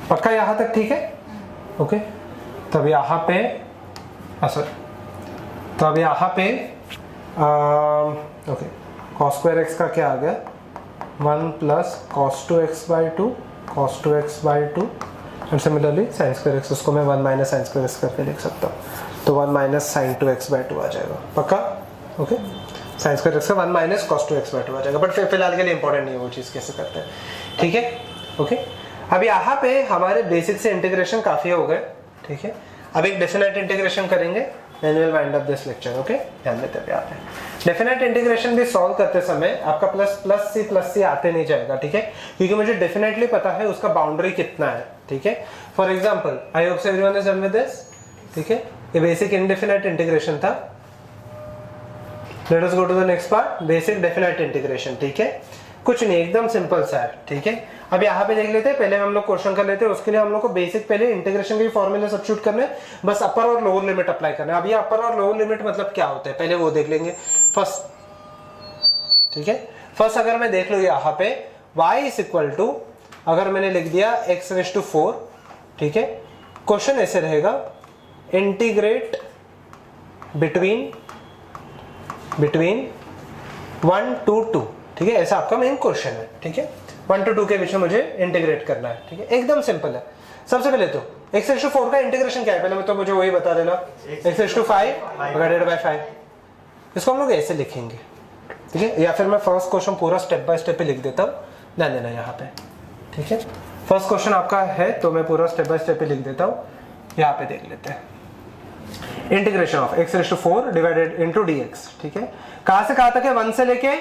पक्का यहाँ तक ठीक है? ओके, तब यहाँ पे तो अब यहाँ पे ओके, cos स्क्वायर x का क्या आ गया 1 plus cos 2x by 2 cos 2x by 2, and similarly sign square x, उसको मैं 1 माइनस साइन स्क्वायर x करके लिख सकता हूँ, तो 1 माइनस साइन 2x बाई 2 आ जाएगा। पक्का? ओके, साइन स्क्वायर x का 1 माइनस cos 2x बाई 2 आ जाएगा, बट फिलहाल के लिए इंपॉर्टेंट नहीं है वो चीज़ कैसे करते हैं। ठीक है, ओके। अब यहाँ पे हमारे बेसिक से इंटीग्रेशन काफ़ी हो गए, ठीक है। अब एक डेफिनेट इंटीग्रेशन करेंगे, then we'll wind up this lecture, okay? ध्यान देते हुए आते हैं। डेफिनेट इंटीग्रेशन भी सॉल्व करते समय आपका प्लस सी आते नहीं जाएगा, ठीक है, क्योंकि मुझे डेफिनेटली पता है उसका बाउंड्री कितना है, ठीक है। For example, I hope everyone is done with this, ठीक है। ये बेसिक इनडेफिनेट इंटीग्रेशन था। Let us go to the next part, basic definite integration, ठीक है। कुछ नहीं, एकदम सिंपल सा है, ठीक है। अब यहाँ पे देख लेते हैं, पहले हम लोग क्वेश्चन कर लेते हैं। उसके लिए हम लोग को बेसिक पहले इंटीग्रेशन के फॉर्मूले सब्स्टिट्यूट करने, बस अपर और लोअर लिमिट अप्लाई करना है। अब ये अपर और लोअर लिमिट मतलब क्या होता है पहले वो देख लेंगे फर्स्ट, ठीक है। फर्स्ट अगर मैं देख लूँ यहाँ पे y इज इक्वल टू, अगर मैंने लिख दिया x रेज़ टू 4, ठीक है। क्वेश्चन ऐसे रहेगा, इंटीग्रेट बिटवीन 1 to 2, ठीक है, ऐसा आपका मेन क्वेश्चन है, ठीक है। 1 to 2 के बीच में मुझे इंटीग्रेट करना है, ठीक है, एकदम सिंपल है। सबसे पहले तो x रेज़ टू 4 का इंटीग्रेशन क्या है, पहले तो मुझे वही बता देना, x raise to 5 divided by 5। इसको हम लोग ऐसे लिखेंगे, ठीक है, या फिर मैं फर्स्ट क्वेश्चन पूरा स्टेप बाय स्टेप पे लिख देता हूँ, ध्यान देना यहाँ पे, ठीक है। फर्स्ट क्वेश्चन आपका है तो मैं पूरा स्टेप बाय स्टेप पे लिख देता हूँ, यहाँ पे देख लेते हैं। Integration of x raise to 4 divided into dx, ठीक है। कहाँ से कहाँ तक है, 1 से लेके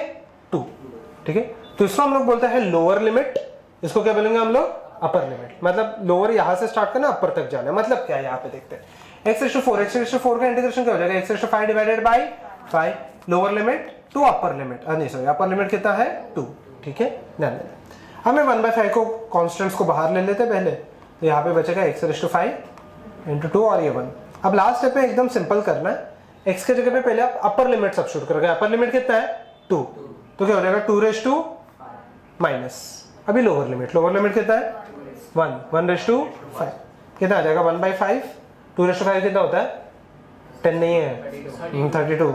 2, ठीक है। तो इसको हम लोग बोलते हैं लोअर लिमिट, इसको क्या बोलेंगे हम लोग, अपर लिमिट। मतलब लोअर यहाँ से स्टार्ट करना, अपर तक जाना है, मतलब क्या है यहाँ पे देखते हैं। x रेज़ टू 4 का इंटीग्रेशन क्या हो जाएगा, x raise to 5 divided by 5, lower limit to upper limit, नहीं सॉरी अपर लिमिट कितना है 2, ठीक है, ध्यान देना। हमें 1/5 को कॉन्स्टेंट्स को बाहर ले लेते पहले, तो यहाँ पे बचेगा x रेज़ टू 5 इंटू 2 और ये 1। अब लास्ट स्टेप में एकदम सिंपल करना है, x के जगह पे पहले आप अपर लिमिट सब्स्टिट्यूट करोगे। अपर लिमिट कितना है 2, तो क्या हो जाएगा 2 रेज़ टू माइनस, अभी लोअर लिमिट कितना है 1 रेज़ टू 5, कितना आ जाएगा 1/5। 2 रेज़ टू 5 कितना होता है 10 नहीं है 32,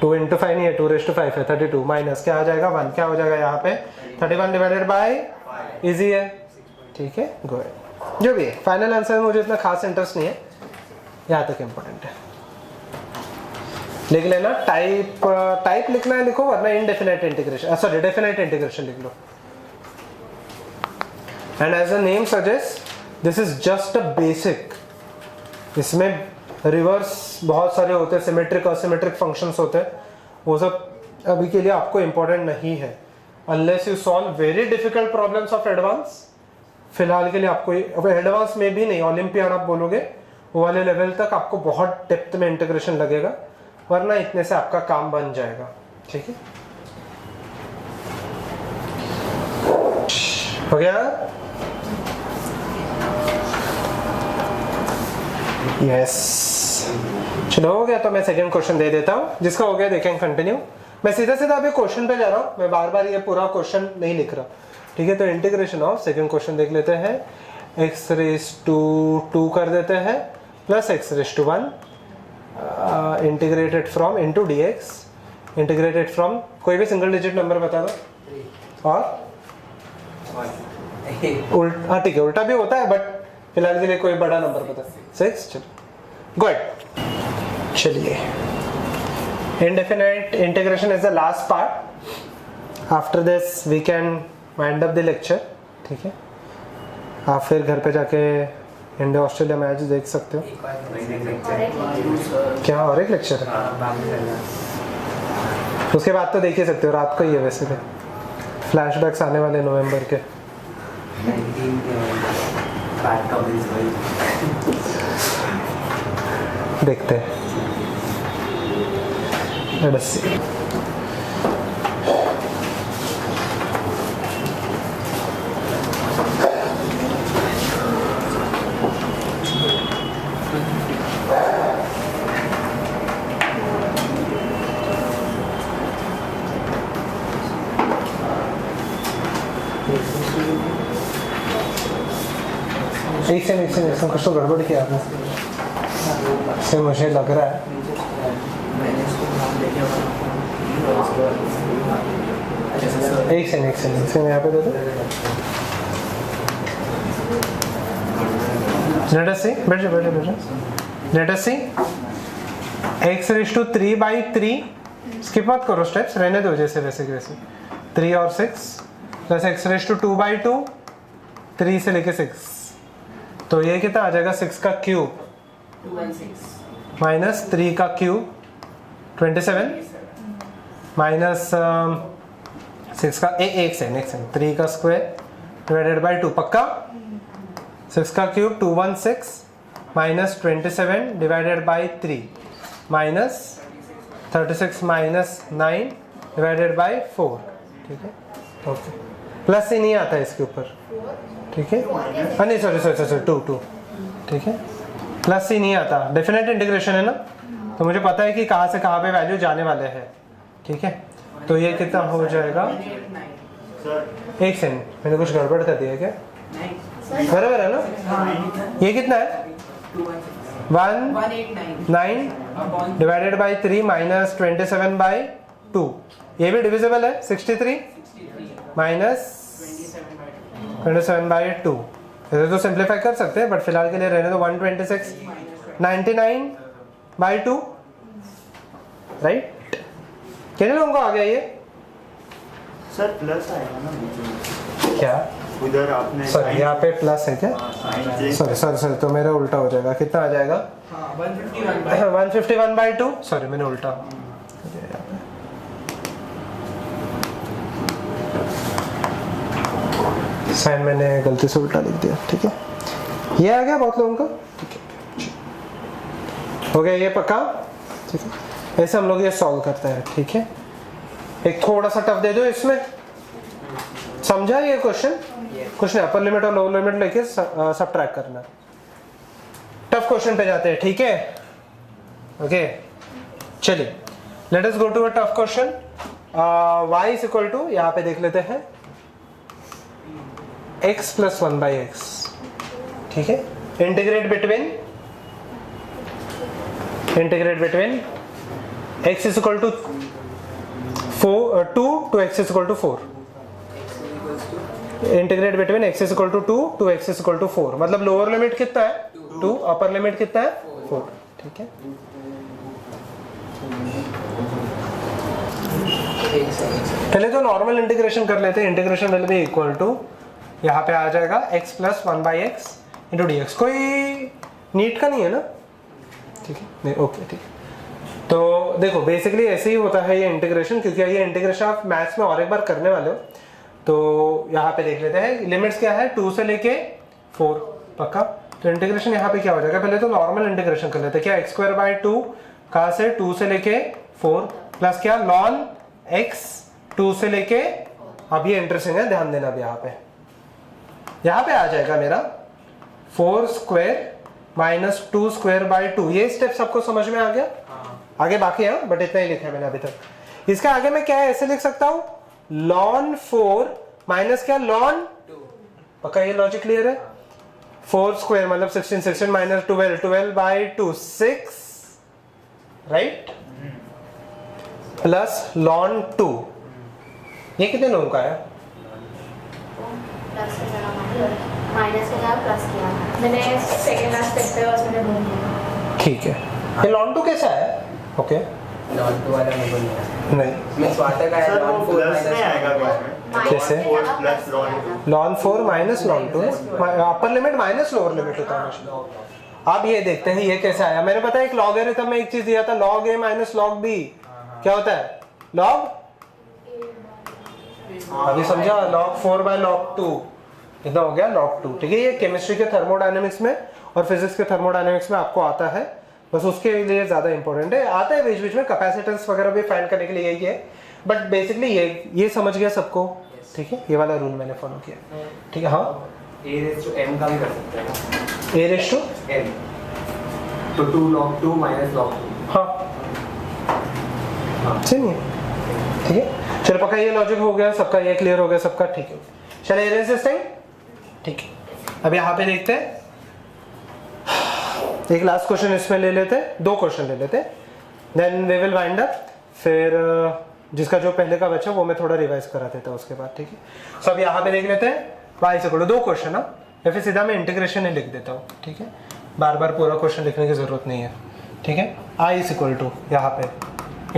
2 इंटू 5 नहीं है, 2 रेज़ टू 5 है 32, माइनस क्या आ जाएगा 1, क्या हो जाएगा यहाँ पे 31 डिवाइडेड बाय, इजी है, ठीक है, गुड। जो भी है फाइनल आंसर में मुझे इतना खास इंटरेस्ट नहीं है, यहाँ तक इम्पोर्टेंट है। लिख लेना, टाइप लिखना है लिखो, वरना indefinite integration, sorry definite integration लिख लो। And as a name suggest this is just a basic. इसमें रिवर्स बहुत सारे होते हैं, सिमेट्रिक असिमेट्रिक फंक्शंस होते हैं, वो सब अभी के लिए आपको इंपॉर्टेंट नहीं है, unless you solve very difficult problems of advance. फिलहाल के लिए आपको एडवांस में भी नहीं, ओलंपियाड आप बोलोगे वो वाले लेवल तक आपको बहुत डेप्थ में इंटीग्रेशन लगेगा, वरना इतने से आपका काम बन जाएगा। ठीक है, हो गया? यस, चलो हो गया। तो मैं सेकंड क्वेश्चन दे देता हूँ, जिसका हो गया देखेंगे कंटिन्यू। मैं सीधा सीधा अभी क्वेश्चन पे जा रहा हूँ, मैं बार बार ये पूरा क्वेश्चन नहीं लिख रहा। ठीक है, तो इंटीग्रेशन ऑफ सेकंड क्वेश्चन देख लेते हैं। x रेस टू 2 कर देते हैं plus x raise to 1 integrated from into dx, integrated from कोई भी सिंगल डिजिट नंबर बता दो, और हाँ ठीक है, उल्टा भी होता है, बट फिलहाल के लिए कोई बड़ा नंबर बता। 6, चलो गुड। चलिए, indefinite integration is the last part. After this we can wind up the lecture. ठीक है, आप फिर घर पे जाके इंडिया ऑस्ट्रेलिया मैच देख सकते हो। क्या और एक लेक्चर है? उसके बाद तो देख ही सकते हो, रात को ही है वैसे भी। फ्लैशबैक्स आने वाले नवंबर के। देखते हैं, let us see. एक से कुछ तो गड़बड़ किया आपने, से मुझे लग रहा है। एक सेकंड यहाँ पे दे दो। Let us see, बैठ जाओ। Let us see, x raise to 3/3, skip मत करो स्टेप्स, रहने दो जैसे वैसे के वैसे। 3 और 6 प्लस x रेज़ टू 2/2, 3 से लेके 6, तो ये कितना आ जाएगा? 6 का क्यूब माइनस 3 का क्यूब 27 माइनस 6 का एक सेकंड 3 का स्क्वायर डिवाइडेड बाय 2, पक्का? 6 का cube 216 minus 27 divided by 3 minus 36 minus 9 divided by 4। ठीक है, ओके। प्लस ही नहीं आता है इसके ऊपर, ठीक है? नहीं सॉरी 2। ठीक है, प्लस ही नहीं आता, डेफिनेट इंटीग्रेशन है ना, तो मुझे पता है कि कहाँ से कहाँ पे वैल्यू जाने वाले हैं। ठीक है, तो ये कितना हो जाएगा? एक सेकंड, मैंने कुछ गड़बड़ कर दिया क्या? बराबर है ना? ये कितना है? 189 डिवाइडेड बाई 3 माइनस 27/2, ये भी डिविजिबल है। 63 माइनस 27/2, इसे तो सिंप्लीफाई कर सकते हैं, बट फिलहाल के लिए रहने दो। 126 99/2, राइट? कितने लोगों को आ गया ये? सर प्लस आएगा ना क्या उधर आपने? सर यहाँ पे प्लस है क्या? सॉरी तो मेरा उल्टा हो जाएगा। कितना आ जाएगा? 151/2, सॉरी मैंने उल्टा। साइन मैंने गलती से उल्टा लिख दिया। ठीक है, ये आ गया बहुत लोगों का। ठीक है, हो गया ये पक्का? ठीक है, ऐसे हम लोग ये सॉल्व करते हैं। ठीक है, एक थोड़ा सा टफ दे दो इसमें, समझा ये क्वेश्चन? कुछ नहीं, अपर लिमिट और लोअर लिमिट लेके सबट्रैक्ट करना। टफ क्वेश्चन पे जाते हैं। ठीक है, ओके चलिए, let us go to a tough question. y is equal to, यहाँ पे देख लेते हैं, x प्लस 1/x। ठीक है, integrate between x is equal to 2 to x is equal to 4, integrate between x is equal to 2 to x is equal to 4, मतलब lower limit कितना है 2, अपर लिमिट कितना है 4, ठीक है। पहले तो नॉर्मल इंटीग्रेशन कर लेते हैं, integration will be equal to, यहाँ पे आ जाएगा x plus 1/x into d x, कोई नीट का नहीं है ना, ठीक है, नहीं ओके ठीक है। तो देखो बेसिकली ऐसे ही होता है ये इंटीग्रेशन, क्योंकि ये इंटीग्रेशन आप मैथ्स में और एक बार करने वाले हो। तो यहाँ पे देख लेते हैं लिमिट्स क्या है 2 से लेके 4, पक्का। तो इंटीग्रेशन यहाँ पे क्या हो जाएगा, पहले तो नॉर्मल इंटीग्रेशन कर लेते हैं, क्या x²/2 कहाँ से 2 से लेके 4 प्लस क्या ln x 2 से लेके, अब ये इंटरेस्टिंग है ध्यान देना, अब यहाँ पे आ जाएगा मेरा 4² माइनस 2²/2। ये स्टेप सबको समझ में आ गया? आगे बाकी है बट इतना ही लिखा है मैंने अभी तक। इसका आगे मैं क्या है ऐसे लिख सकता हूं ln 4 माइनस क्या ln 2, पक्का ये लॉजिक क्लियर है। 4² मतलब 16, 16 माइनस 12, 12/2 6, राइट, प्लस ln 2, ये कितने लोगों का है? माइनस के साथ प्लस किया मैंने, सेकंड लास्ट स्टेप पे और मैंने ढूंढ लिया, ठीक है। ये ln 2 कैसा है? ओके ln 2 वाला नहीं बोलना, नहीं मैं स्वार्थक आया सर वो ln 4 प्लस नहीं आएगा माइनस बीच में, कैसे? 4 plus ln 2। ln 4 minus ln 2, upper limit minus lower limit होता है। अब ये देखते हैं ये कैसे आया। मैंने पता है एक लॉगरिथम में एक चीज दिया था log a minus log b, क्या होता है log, अभी समझा, log 4/log 2 कितना हो गया log 2, ठीक है। ये केमिस्ट्री के थर्मोडायनेमिक्स में और फिजिक्स के थर्मोडायनेमिक्स में आपको आता है, बस उसके लिए ज्यादा इंपॉर्टेंट है, आता है बीच बीच में कैपेसिटेंस वगैरह भी फाइंड करने के लिए यही है, बट बेसिकली ये समझ गया सबको, ठीक है। ये वाला रूल मैंने फॉलो किया, ठीक है। हाँ a⁻m का भी कर सकते हैं, a⁻m, तो 2 log 2 माइनस log 2, हाँ सही है, ठीक है। चलो पक्का ये लॉजिक हो गया सबका, ये क्लियर हो गया सबका, ठीक है। चलो इरेज दिस थिंग, ठीक है। अब यहाँ पे देखते हैं एक लास्ट क्वेश्चन इसमें ले लेते हैं, 2 क्वेश्चन ले लेते हैं, then we will wind up. फिर जिसका जो पहले का बचा वो मैं थोड़ा रिवाइज करा देता हूँ उसके बाद, ठीक है। सो अब यहाँ पे देख लेते हैं y से 2 क्वेश्चन है, या फिर सीधा मैं इंटीग्रेशन ही लिख देता हूँ, ठीक है, बार बार पूरा क्वेश्चन लिखने की जरूरत नहीं है, ठीक है। i = यहाँ पे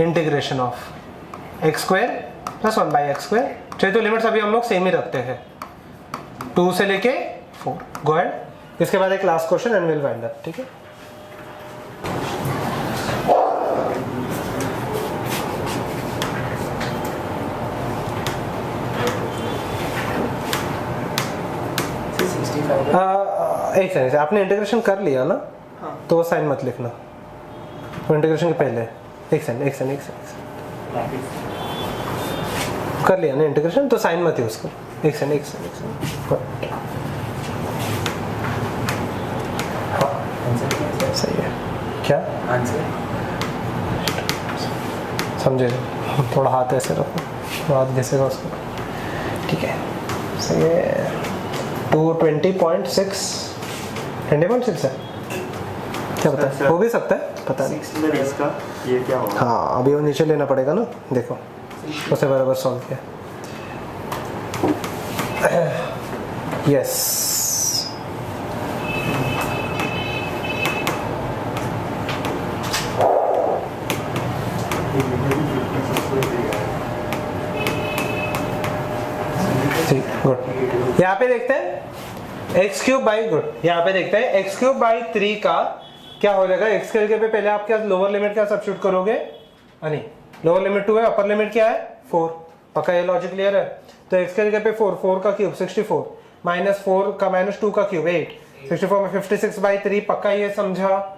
integration of x² plus 1/x², चलिए तो लिमिट्स अभी हम लोग सेम ही रखते हैं 2 से लेके 4, गो अहेड। इसके बाद एक last question and will wind up, ठीक है। एक सेकंड, आपने इंटीग्रेशन कर लिया ना, तो साइन मत लिखना, तो इंटीग्रेशन के पहले एक सेकंड कर लिया ना इंटीग्रेशन, तो साइन मत ही उसको, एक सेकंड सही है क्या आंसर समझे, थोड़ा हाथ ऐसे रखो, हाथ घिसेगा उसको, ठीक है, सही है। 220.6 20.6 है क्या, पता है हो भी सकता है, पता नहीं। सर इसका ये क्या होगा? हाँ अभी वो नीचे लेना पड़ेगा ना, देखो उसे बराबर सॉल्व किया, यस गुड। यहाँ पे देखते हैं x³ गुड, यहाँ पे देखते हैं x³/3 का क्या हो जाएगा। x के जगह पे पहले आप क्या लोअर लिमिट क्या सब्स्टिट्यूट करोगे, नहीं लोअर लिमिट 2 है, अपर लिमिट क्या है 4, पक्का ये लॉजिक क्लियर है। तो x के जगह पे 4 का क्यूब 64 माइनस 4 का माइनस 2 का क्यूब 8, 64 में 56/3, पक्का ये समझा,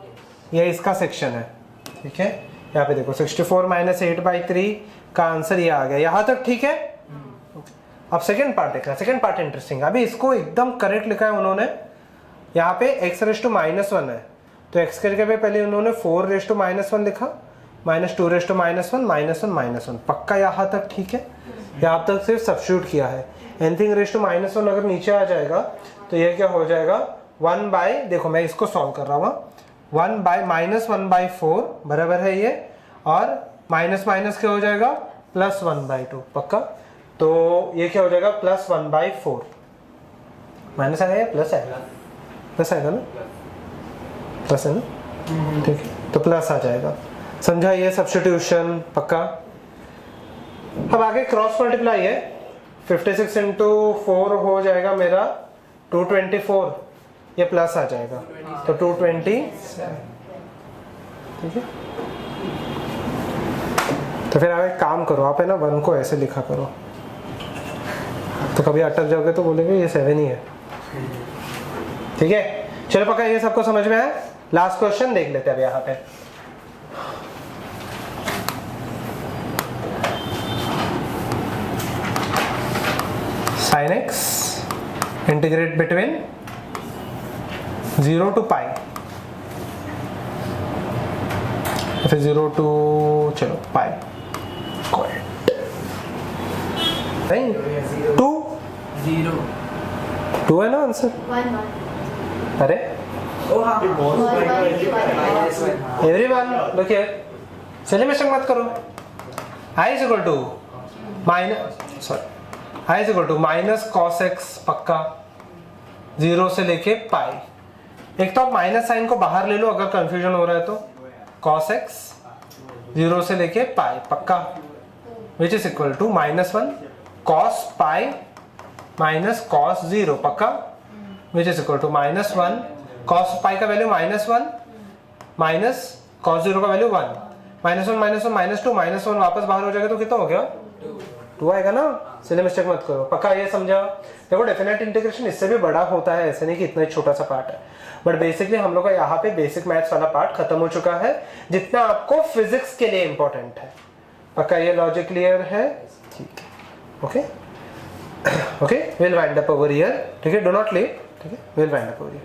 ये इसका सेक्शन है, ठीक है। यहाँ पे देखो 64 माइनस 8/3 का आंसर ये आ गया, यहाँ तक ठीक है। अब सेकंड पार्ट देखना, सेकंड पार्ट इंटरेस्टिंग, अभी इसको एकदम करेक्ट लिखा है उन्होंने। यहाँ पे x⁻⁻1 है, तो x के जगह पे पहले उन्होंने 4⁻⁻1 लिखा, -2⁻⁻1 -1 पक्का यहाँ तक ठीक है। यहाँ तक सिर्फ सब्स्टिट्यूट किया है, n⁻⁻1 अगर नीचे आ जाएगा तो ये क्या हो जाएगा 1/, देखो मैं इसको सॉल्व कर रहा हूँ, 1/-1/4 बराबर है ये, और माइनस माइनस क्या हो जाएगा +1/2, पक्का। तो ये क्या हो जाएगा +1/4, माइनस आएगा या प्लस आएगा? प्लस आएगा ना? प्लस है ना? ठीक है, तो प्लस आ जाएगा। समझा ये सब्स्टिट्यूशन पक्का? अब आगे क्रॉस मल्टीप्लाई है। 56 इंटू 4 हो जाएगा मेरा 224, ये प्लस आ जाएगा तो 227। ठीक है, तो फिर आप एक काम करो, आप है ना 1 को ऐसे लिखा करो, तो कभी अटक जाओगे तो बोलेंगे ये 7 ही है। ठीक है, चलो पक्का ये सबको समझ में आया? लास्ट क्वेश्चन देख लेते हैं अब यहाँ पे। sin x integrate between 0 to pi, फिर 0 to चलो pi, नहीं 2 0 2 है ना आंसर? 1 1 अरे ओ हाँ एवरीवन लुक हियर, चलिए मिस्टेक मत करो। i is equal to minus cos x पक्का 0 से लेके पाई। एक तो आप माइनस साइन को बाहर ले लो अगर कंफ्यूजन हो रहा है तो, कॉस एक्स 0 से लेके पाई पक्का, which is equal to -1 cos pi minus cos 0 पक्का, which is equal to -1 cos pi का वैल्यू -1 माइनस कॉस 0 का वैल्यू 1, -1 -2 -1 वापस बाहर हो जाएगा तो कितना हो गया? 2 आएगा ना? इसलिए मिस्टेक मत करो पक्का, ये समझा? देखो डेफिनेट इंटीग्रेशन इससे भी बड़ा होता है, ऐसे नहीं कि इतना ही छोटा सा पार्ट है, बट बेसिकली हम लोग का यहाँ पे बेसिक मैथ्स वाला पार्ट खत्म हो चुका है, जितना आपको फिजिक्स के लिए इंपॉर्टेंट है। पक्का ये लॉजिक क्लियर है? ठीक है, okay okay, will wind up over here. ठीक है, डू नॉट लीव। ठीक है, will wind up over here.